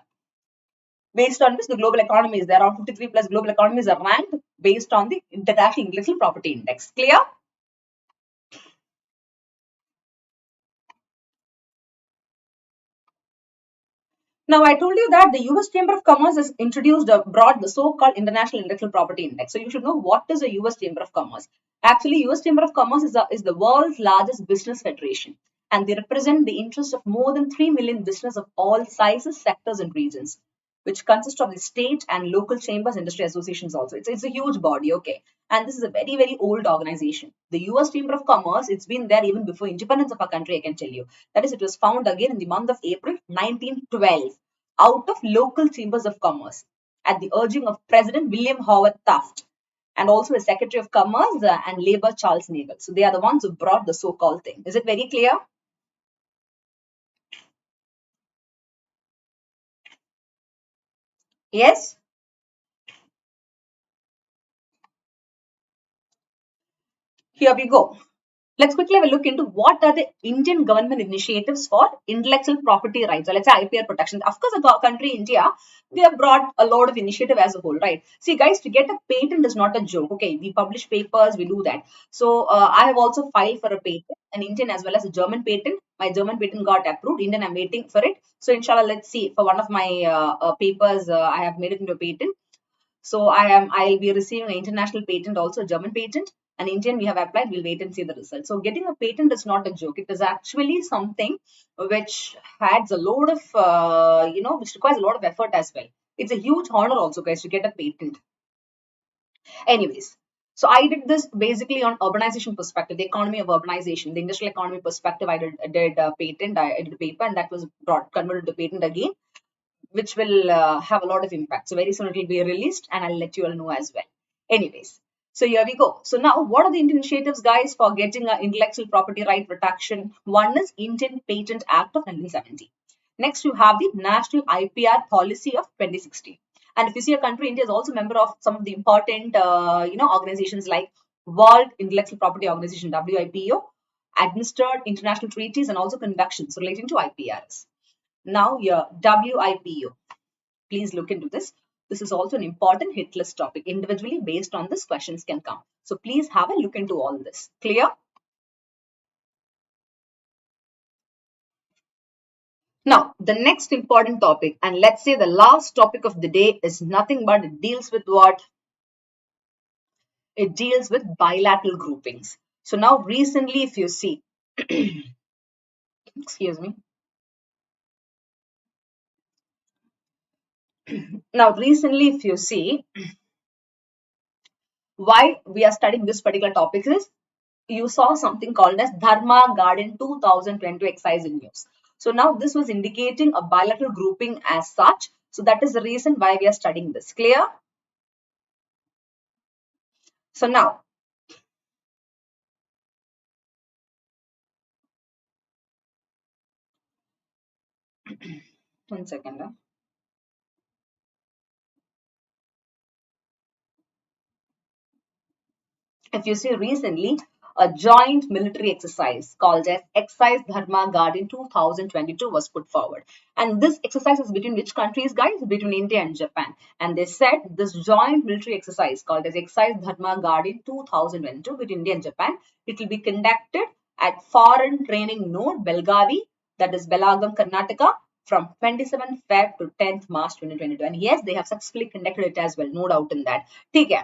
Based on which the global economies, there are around 53 plus global economies are ranked based on the International Intellectual Property Index. Clear? Now, I told you that the US Chamber of Commerce has brought the so-called International Intellectual Property Index. So you should know what is the US Chamber of Commerce. Actually, US Chamber of Commerce is the world's largest business federation, and they represent the interests of more than 3 million business of all sizes, sectors, and regions, which consist of the state and local chambers, industry associations also. It's a huge body, okay. and this is a very, very old organization. The US Chamber of Commerce, it's been there even before independence of our country, I can tell you. That is, it was found again in the month of April 1912 out of local chambers of commerce at the urging of President William Howard Taft and also a Secretary of Commerce and Labor Charles Nagle. So they are the ones who brought the so-called thing. Is it very clear? Yes? Here we go. Let's quickly have a look into what are the Indian government initiatives for intellectual property rights, or let's say IPR protection. Of course, the country India, we have brought a lot of initiative as a whole, right? See, guys, to get a patent is not a joke. Okay, we publish papers, we do that. So I have also filed for a patent, an Indian as well as a German patent. My German patent got approved. Indian, I'm waiting for it. So inshallah, let's see. For one of my papers, I have made it into a patent. So I'll be receiving an international patent, also a German patent. An Indian we have applied, we'll wait and see the result. So getting a patent is not a joke. It is actually something which adds a load of, which requires a lot of effort as well. It's a huge honor also, guys, to get a patent. Anyways, so I did this basically on urbanization perspective, the economy of urbanization, the industrial economy perspective. I did a patent, I did a paper, and that was converted to patent again, which will have a lot of impact. So very soon it will be released and I'll let you all know as well. Anyways, so here we go. So now what are the Indian initiatives, guys, for getting an intellectual property right protection? One is Indian Patent Act of 1970. Next, you have the National IPR Policy of 2016. And if you see, a country, India is also a member of some of the important, organizations like World Intellectual Property Organization, WIPO, administered international treaties and also conventions relating to IPRs. Now here, WIPO. Please look into this. This is also an important hit list topic. Individually, based on this, questions can come. So please have a look into all this. Clear? Now, the next important topic, and let's say the last topic of the day, is nothing but it deals with what? It deals with bilateral groupings. So now recently, if you see, excuse me. Now recently, if you see, why we are studying this particular topic is you saw something called as Dharma Garden 2020 exercise in news. So now this was indicating a bilateral grouping as such. So that is the reason why we are studying this. Clear? So now, one second. If you see recently, a joint military exercise called as Exercise Dharma Garden 2022 was put forward. And this exercise is between which countries, guys? Between India and Japan. And they said this joint military exercise called as Exercise Dharma Garden 2022 between India and Japan, it will be conducted at Foreign Training Node, Belgavi, that is Belagam, Karnataka, from 27th Feb to 10th March 2022. And yes, they have successfully conducted it as well, no doubt in that. Okay.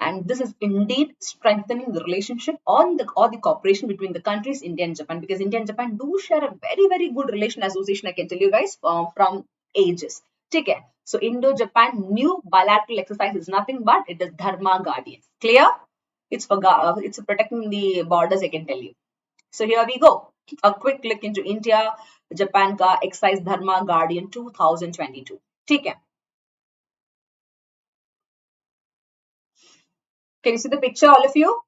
And this is indeed strengthening the relationship or the cooperation between the countries India and Japan, because India and Japan do share a very, very good relation association, I can tell you guys, from ages. Okay. So Indo-Japan new bilateral exercise is nothing but it is Dharma Guardian. Clear? It's for it's protecting the borders, I can tell you. So here we go. A quick look into India Japan ka exercise Dharma Guardian 2022. Okay. Can you see the picture, all of you?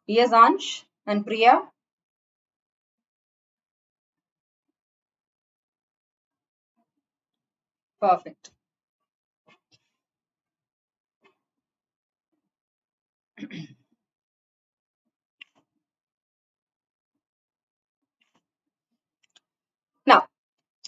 Yes, Ansh and Priya. Perfect. Now,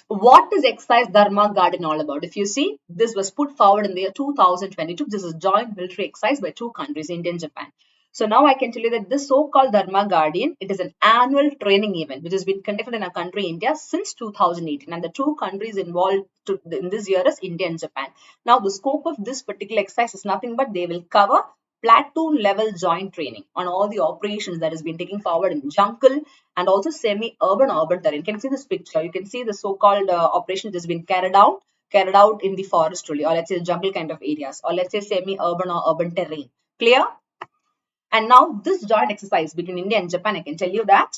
what is Exercise Dharma Garden all about? If you see, this was put forward in the year 2022. This is joint military exercise by two countries, India and Japan. So now I can tell you that this so-called Dharma Guardian, it is an annual training event which has been conducted in our country, India, since 2018. And the two countries involved in this year is India and Japan. Now, the scope of this particular exercise is nothing but they will cover platoon level joint training on all the operations that has been taking forward in jungle and also semi-urban terrain. Can you see this picture? You can see the so-called operation that has been carried out in the forest only, or let's say jungle kind of areas, or let's say semi-urban or urban terrain. Clear? And now this joint exercise between India and Japan, I can tell you that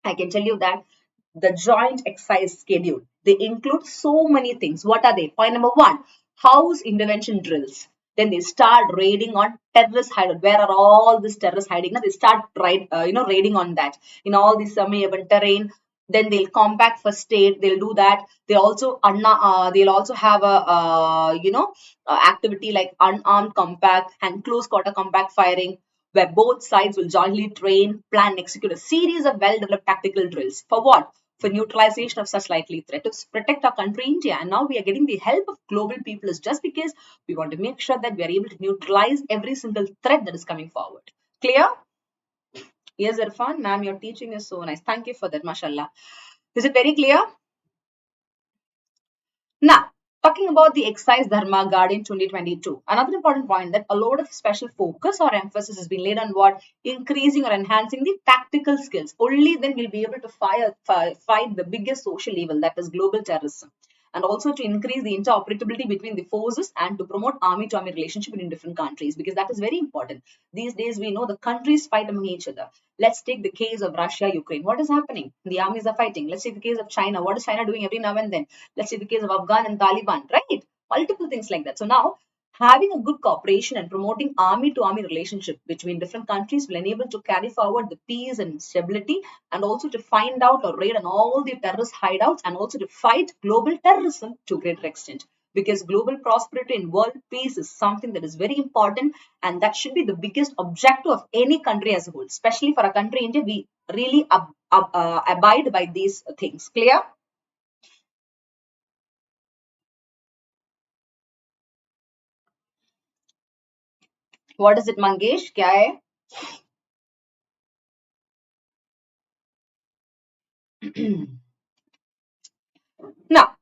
the joint exercise schedule, they include so many things. What are they? Point number one, house intervention drills. Then they start raiding on terrorist hideout. Where are all these terrorists hiding? Now they start raiding on that in all these semi-urban terrain. Then they'll compact for state. They'll do that. They'll also have a activity like unarmed compact and close quarter compact firing, where both sides will jointly train, plan, and execute a series of well-developed tactical drills. For what? For neutralization of such likely threat, to protect our country, India. And now we are getting the help of global people is just because we want to make sure that we are able to neutralize every single threat that is coming forward. Clear? Yes, Irfan, ma'am, your teaching is so nice. Thank you for that, mashallah. Is it very clear? Now, talking about the exercise Dharma Guardian 2022, another important point that a lot of special focus or emphasis has been laid on what? Increasing or enhancing the tactical skills. Only then we'll be able to fight the biggest social evil, that is global terrorism. And also to increase the interoperability between the forces and to promote army-to-army relationship in different countries, because that is very important. These days, we know the countries fight among each other. Let's take the case of Russia, Ukraine. What is happening? The armies are fighting. Let's take the case of China. What is China doing every now and then? Let's take the case of Afghan and Taliban, right? Multiple things like that. So now, having a good cooperation and promoting army-to-army relationship between different countries will enable to carry forward the peace and stability, and also to find out or raid on all the terrorist hideouts, and also to fight global terrorism to a greater extent. Because global prosperity and world peace is something that is very important, and that should be the biggest objective of any country as a whole. Especially for a country, India, we really abide by these things. Clear? What is it, Mangesh? Kya hai? Now,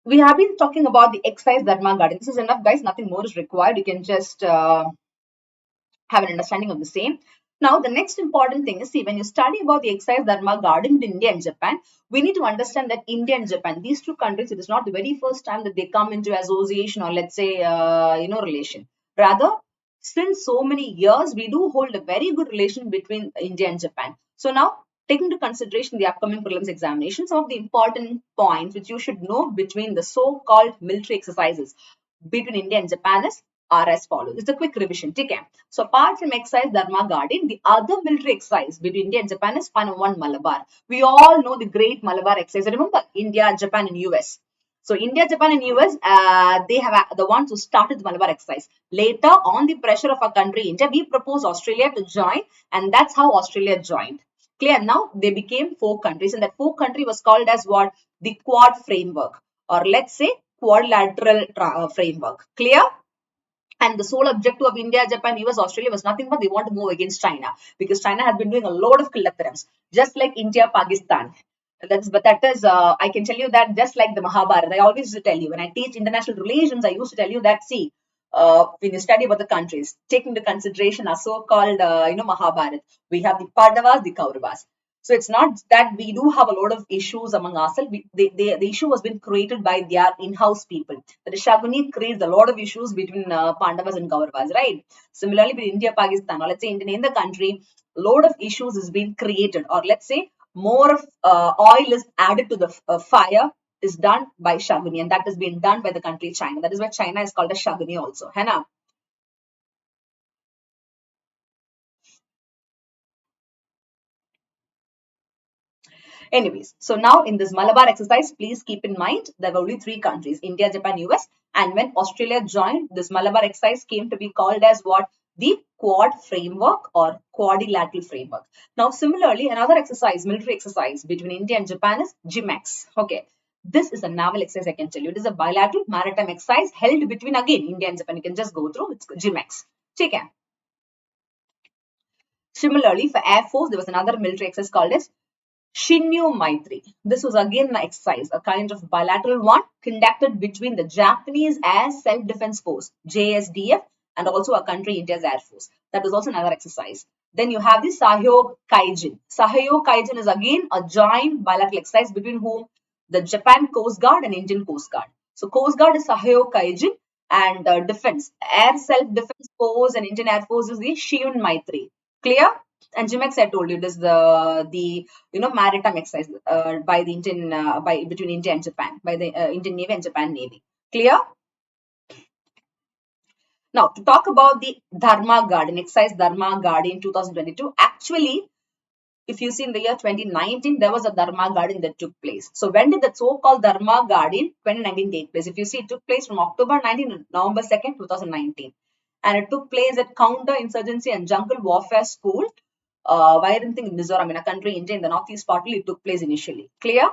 we have been talking about the exercise Dharma Guardian. This is enough, guys. Nothing more is required. You can just have an understanding of the same. Now, the next important thing is, see, when you study about the exercise Dharma Guardian in India and Japan, we need to understand that India and Japan, these two countries, it is not the very first time that they come into association or let's say, relation. Rather, since so many years, we do hold a very good relation between India and Japan. So now, taking into consideration the upcoming prelims examination, some of the important points which you should know between the so-called military exercises between India and Japan are as follows. It's a quick revision. Okay. So apart from exercise Dharma Guardian, the other military exercise between India and Japan is Panam Malabar. We all know the great Malabar exercise. Remember, India, Japan, and US. So India, Japan, and US, they have the ones who started the Malabar exercise. Later, on the pressure of our country, India, we proposed Australia to join, and that's how Australia joined. Clear? Now, they became 4 countries, and that 4 country was called as what? The Quad framework, or let's say quadrilateral framework. Clear? And the sole objective of India, Japan, US, Australia was nothing but they want to move against China, because China has been doing a lot of killatharams, just like India, Pakistan. I can tell you that just like the Mahabharata, I always used to tell you when I teach international relations, I used to tell you that, see, when you study about the countries, take into consideration our so-called, Mahabharata, we have the Pandavas, the Kauravas. So it's not that we do have a lot of issues among ourselves. The issue has been created by their in-house people. The Shaguni creates a lot of issues between Pandavas and Kauravas, right? Similarly, with India, Pakistan, or let's say in the country, a lot of issues is being created, or let's say more of oil is added to the fire is done by Shaguni, and that has been done by the country China. That is why China is called a Shaguni also. Hai na? Anyways, so now in this Malabar exercise, please keep in mind there were only 3 countries, India, Japan, US. And when Australia joined, this Malabar exercise came to be called as what? The Quad framework or quadrilateral framework. Now, similarly, another exercise, military exercise between India and Japan is GMEX. Okay. This is a naval exercise, I can tell you. It is a bilateral maritime exercise held between, again, India and Japan. You can just go through. It's GMEX. Okay. Similarly, for Air Force, there was another military exercise called as Shinyu Maitri. This was again an exercise, a kind of bilateral one conducted between the Japanese Air Self-Defense Force, JSDF, and also our country India's Air Force. That is also another exercise. Then you have the Sahyog Kaijin. Sahyog Kaijin is again a joint bilateral exercise between whom? The Japan Coast Guard and Indian Coast Guard. So Coast Guard is Sahyog Kaijin, and defense, air self-defense force and Indian Air Force is the Shiyun Maitri. Clear? And Jimex, I told you, it is the maritime exercise by the Indian between India and Japan, by the Indian Navy and Japan Navy. Clear? Now, to talk about the Dharma Guardian, exercise Dharma Guardian 2022, actually, if you see in the year 2019, there was a Dharma Guardian that took place. So, when did the so-called Dharma Guardian 2019 take place? If you see, it took place from October 19 to November 2nd, 2019. And it took place at Counter-Insurgency and Jungle Warfare School, Vairanthing in Mizoram, in a country, India, in the northeast part, it took place initially. Clear?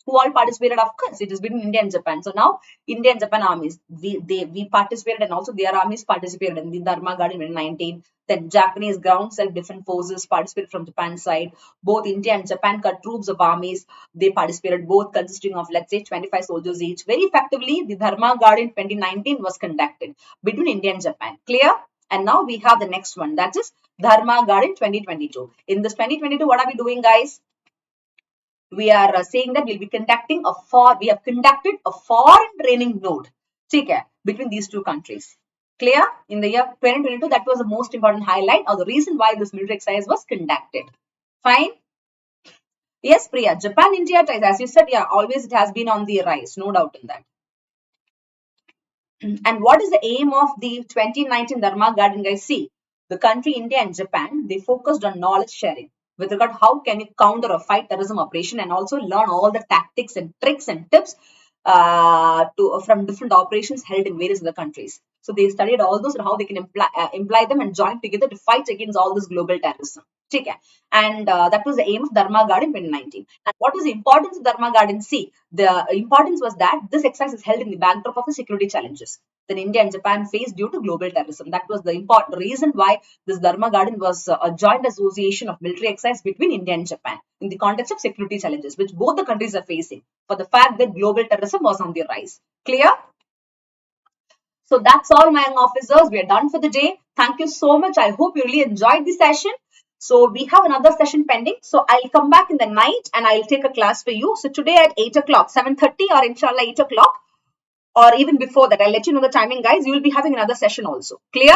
Who all participated? Of course, it is between India and Japan. So now India and Japan armies, we participated, and also their armies participated in the Dharma Guardian in 2019. Then Japanese ground self-defense forces participated from Japan side. Both India and Japan cut troops of armies. They participated, both consisting of, let's say, 25 soldiers each. Very effectively, the Dharma Guardian 2019 was conducted between India and Japan. Clear? And now we have the next one, that is Dharma Guardian 2022. In this 2022, what are we doing, guys? We are saying that we have conducted a foreign training node between these two countries. Clear? In the year 2022, that was the most important highlight or the reason why this military exercise was conducted. Fine? Yes, Priya, Japan-India ties, as you said, yeah, always it has been on the rise, no doubt in that. And what is the aim of the 2019 Dharma Guardian, guys? See, the country India and Japan, they focused on knowledge sharing with regard how can you counter or fight terrorism operation, and also learn all the tactics and tricks and tips from different operations held in various other countries. So they studied all those and how they can imply them and join together to fight against all this global terrorism. And that was the aim of Dharma Guardian 2019. And what was the importance of Dharma Guardian? See, the importance was that this exercise is held in the backdrop of the security challenges that India and Japan faced due to global terrorism. That was the important reason why this Dharma Guardian was a joint association of military exercise between India and Japan in the context of security challenges, which both the countries are facing for the fact that global terrorism was on the rise. Clear? So that's all, my young officers. We are done for the day. Thank you so much. I hope you really enjoyed the session. So we have another session pending. So I'll come back in the night and I'll take a class for you. So today at 8 o'clock, 7:30 or inshallah 8 o'clock, or even before that, I'll let you know the timing, guys. You will be having another session also. Clear?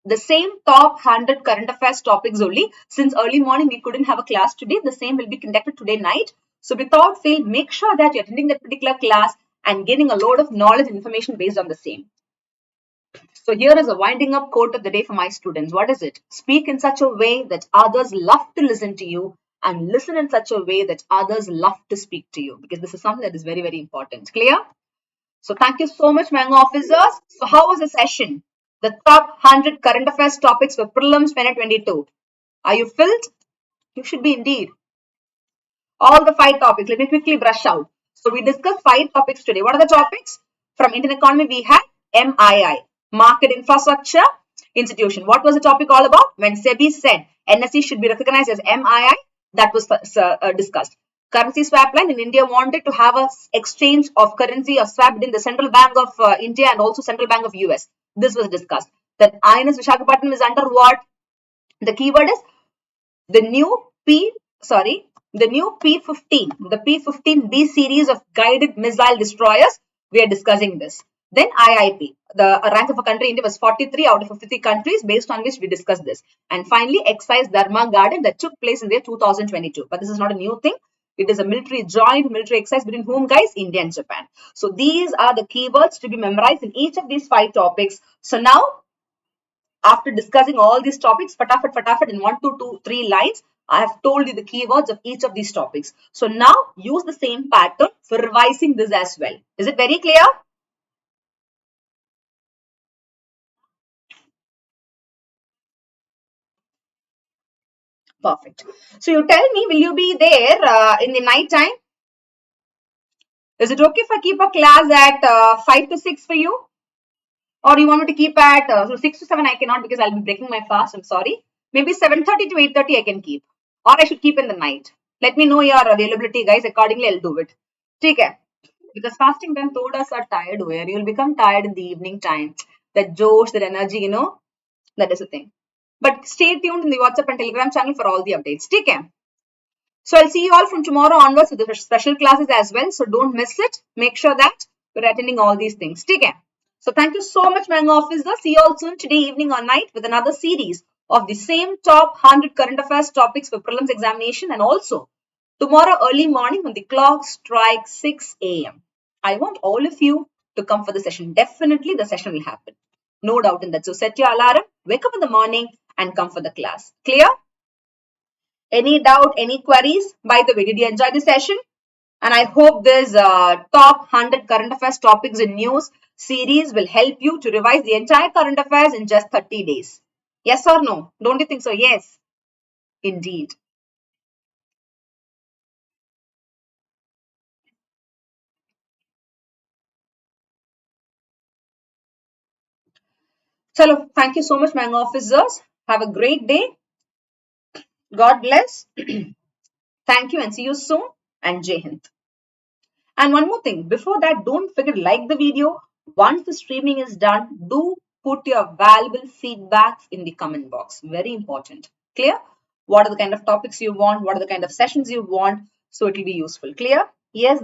The same top 100 current affairs topics only. Since early morning we couldn't have a class today, the same will be conducted today night. So without fail, make sure that you're attending that particular class and getting a load of knowledge and information based on the same. So here is a winding up quote of the day for my students. What is it? Speak in such a way that others love to listen to you, and listen in such a way that others love to speak to you, because this is something that is very, very important. Clear? So thank you so much, my young officers. So how was the session? The top 100 current affairs topics for Prelims 2022. Are you filled? You should be indeed. All the 5 topics. Let me quickly brush out. So we discussed 5 topics today. What are the topics? From Indian economy, we had MII, Market Infrastructure Institution. What was the topic all about? When SEBI said NSE should be recognized as MII, that was discussed. Currency swap line. In India wanted to have a exchange of currency or swap between the Central Bank of India and also Central Bank of US. This was discussed. That INS Visakhapatnam is under what? The keyword is the new P15, the P15B series of guided missile destroyers. We are discussing this. Then IIP, the rank of a country, India was 43 out of 53 countries, based on which we discussed this. And finally, exercise Dharma Guardian that took place in the year 2022. But this is not a new thing. It is a joint military exercise between whom, guys? India and Japan. So these are the keywords to be memorized in each of these 5 topics. So now, after discussing all these topics, fatafat in 1, 2, 2, 3 lines, I have told you the keywords of each of these topics. So now use the same pattern for revising this as well. Is it very clear? Perfect. So you tell me, will you be there in the night time? Is it okay if I keep a class at 5 to 6 for you? Or you want me to keep at so 6 to 7? I cannot, because I'll be breaking my fast. I'm sorry. Maybe 7:30 to 8:30 I can keep. Or I should keep in the night. Let me know your availability, guys. Accordingly, I'll do it. Okay? Because fasting time told us are tired where you will become tired in the evening time. that josh, that energy, that is the thing. But stay tuned in the WhatsApp and Telegram channel for all the updates. Take care. So I'll see you all from tomorrow onwards with the special classes as well. So don't miss it. Make sure that you're attending all these things. Take care. So thank you so much, my officer. See you all soon today evening or night with another series of the same top 100 current affairs topics for prelims examination, and also tomorrow early morning when the clock strikes 6 a.m. I want all of you to come for the session. Definitely the session will happen. No doubt in that. So set your alarm, wake up in the morning and come for the class. Clear? Any doubt, any queries? By the way, did you enjoy the session? And I hope this top 100 current affairs topics in news series will help you to revise the entire current affairs in just 30 days. Yes or no? Don't you think so? Yes, indeed. Chalo, thank you so much, my officers. Have a great day. God bless. Thank you and see you soon. And Jai Hind. And one more thing, before that, don't forget to like the video. Once the streaming is done, do put your valuable feedbacks in the comment box. Very important. Clear? What are the kind of topics you want? What are the kind of sessions you want? So it will be useful. Clear? Yes,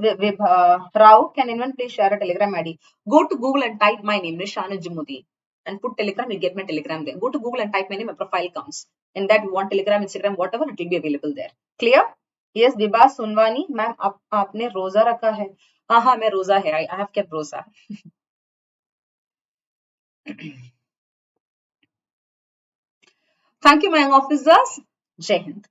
Rao, can anyone please share a Telegram ID? Go to Google and type my name, Nisha Nujumudeen, and put Telegram. You get my Telegram there. Go to Google and type my name. My profile comes. In that, you want Telegram, Instagram, whatever, it will be available there. Clear? Yes दिबा सुनवानी ma'am आपने रोजा रखा है हाँ हाँ मैं रोजा है आई हैव केप्ट रोजा थैंक यू माय ऑफिसर्स जय हिंद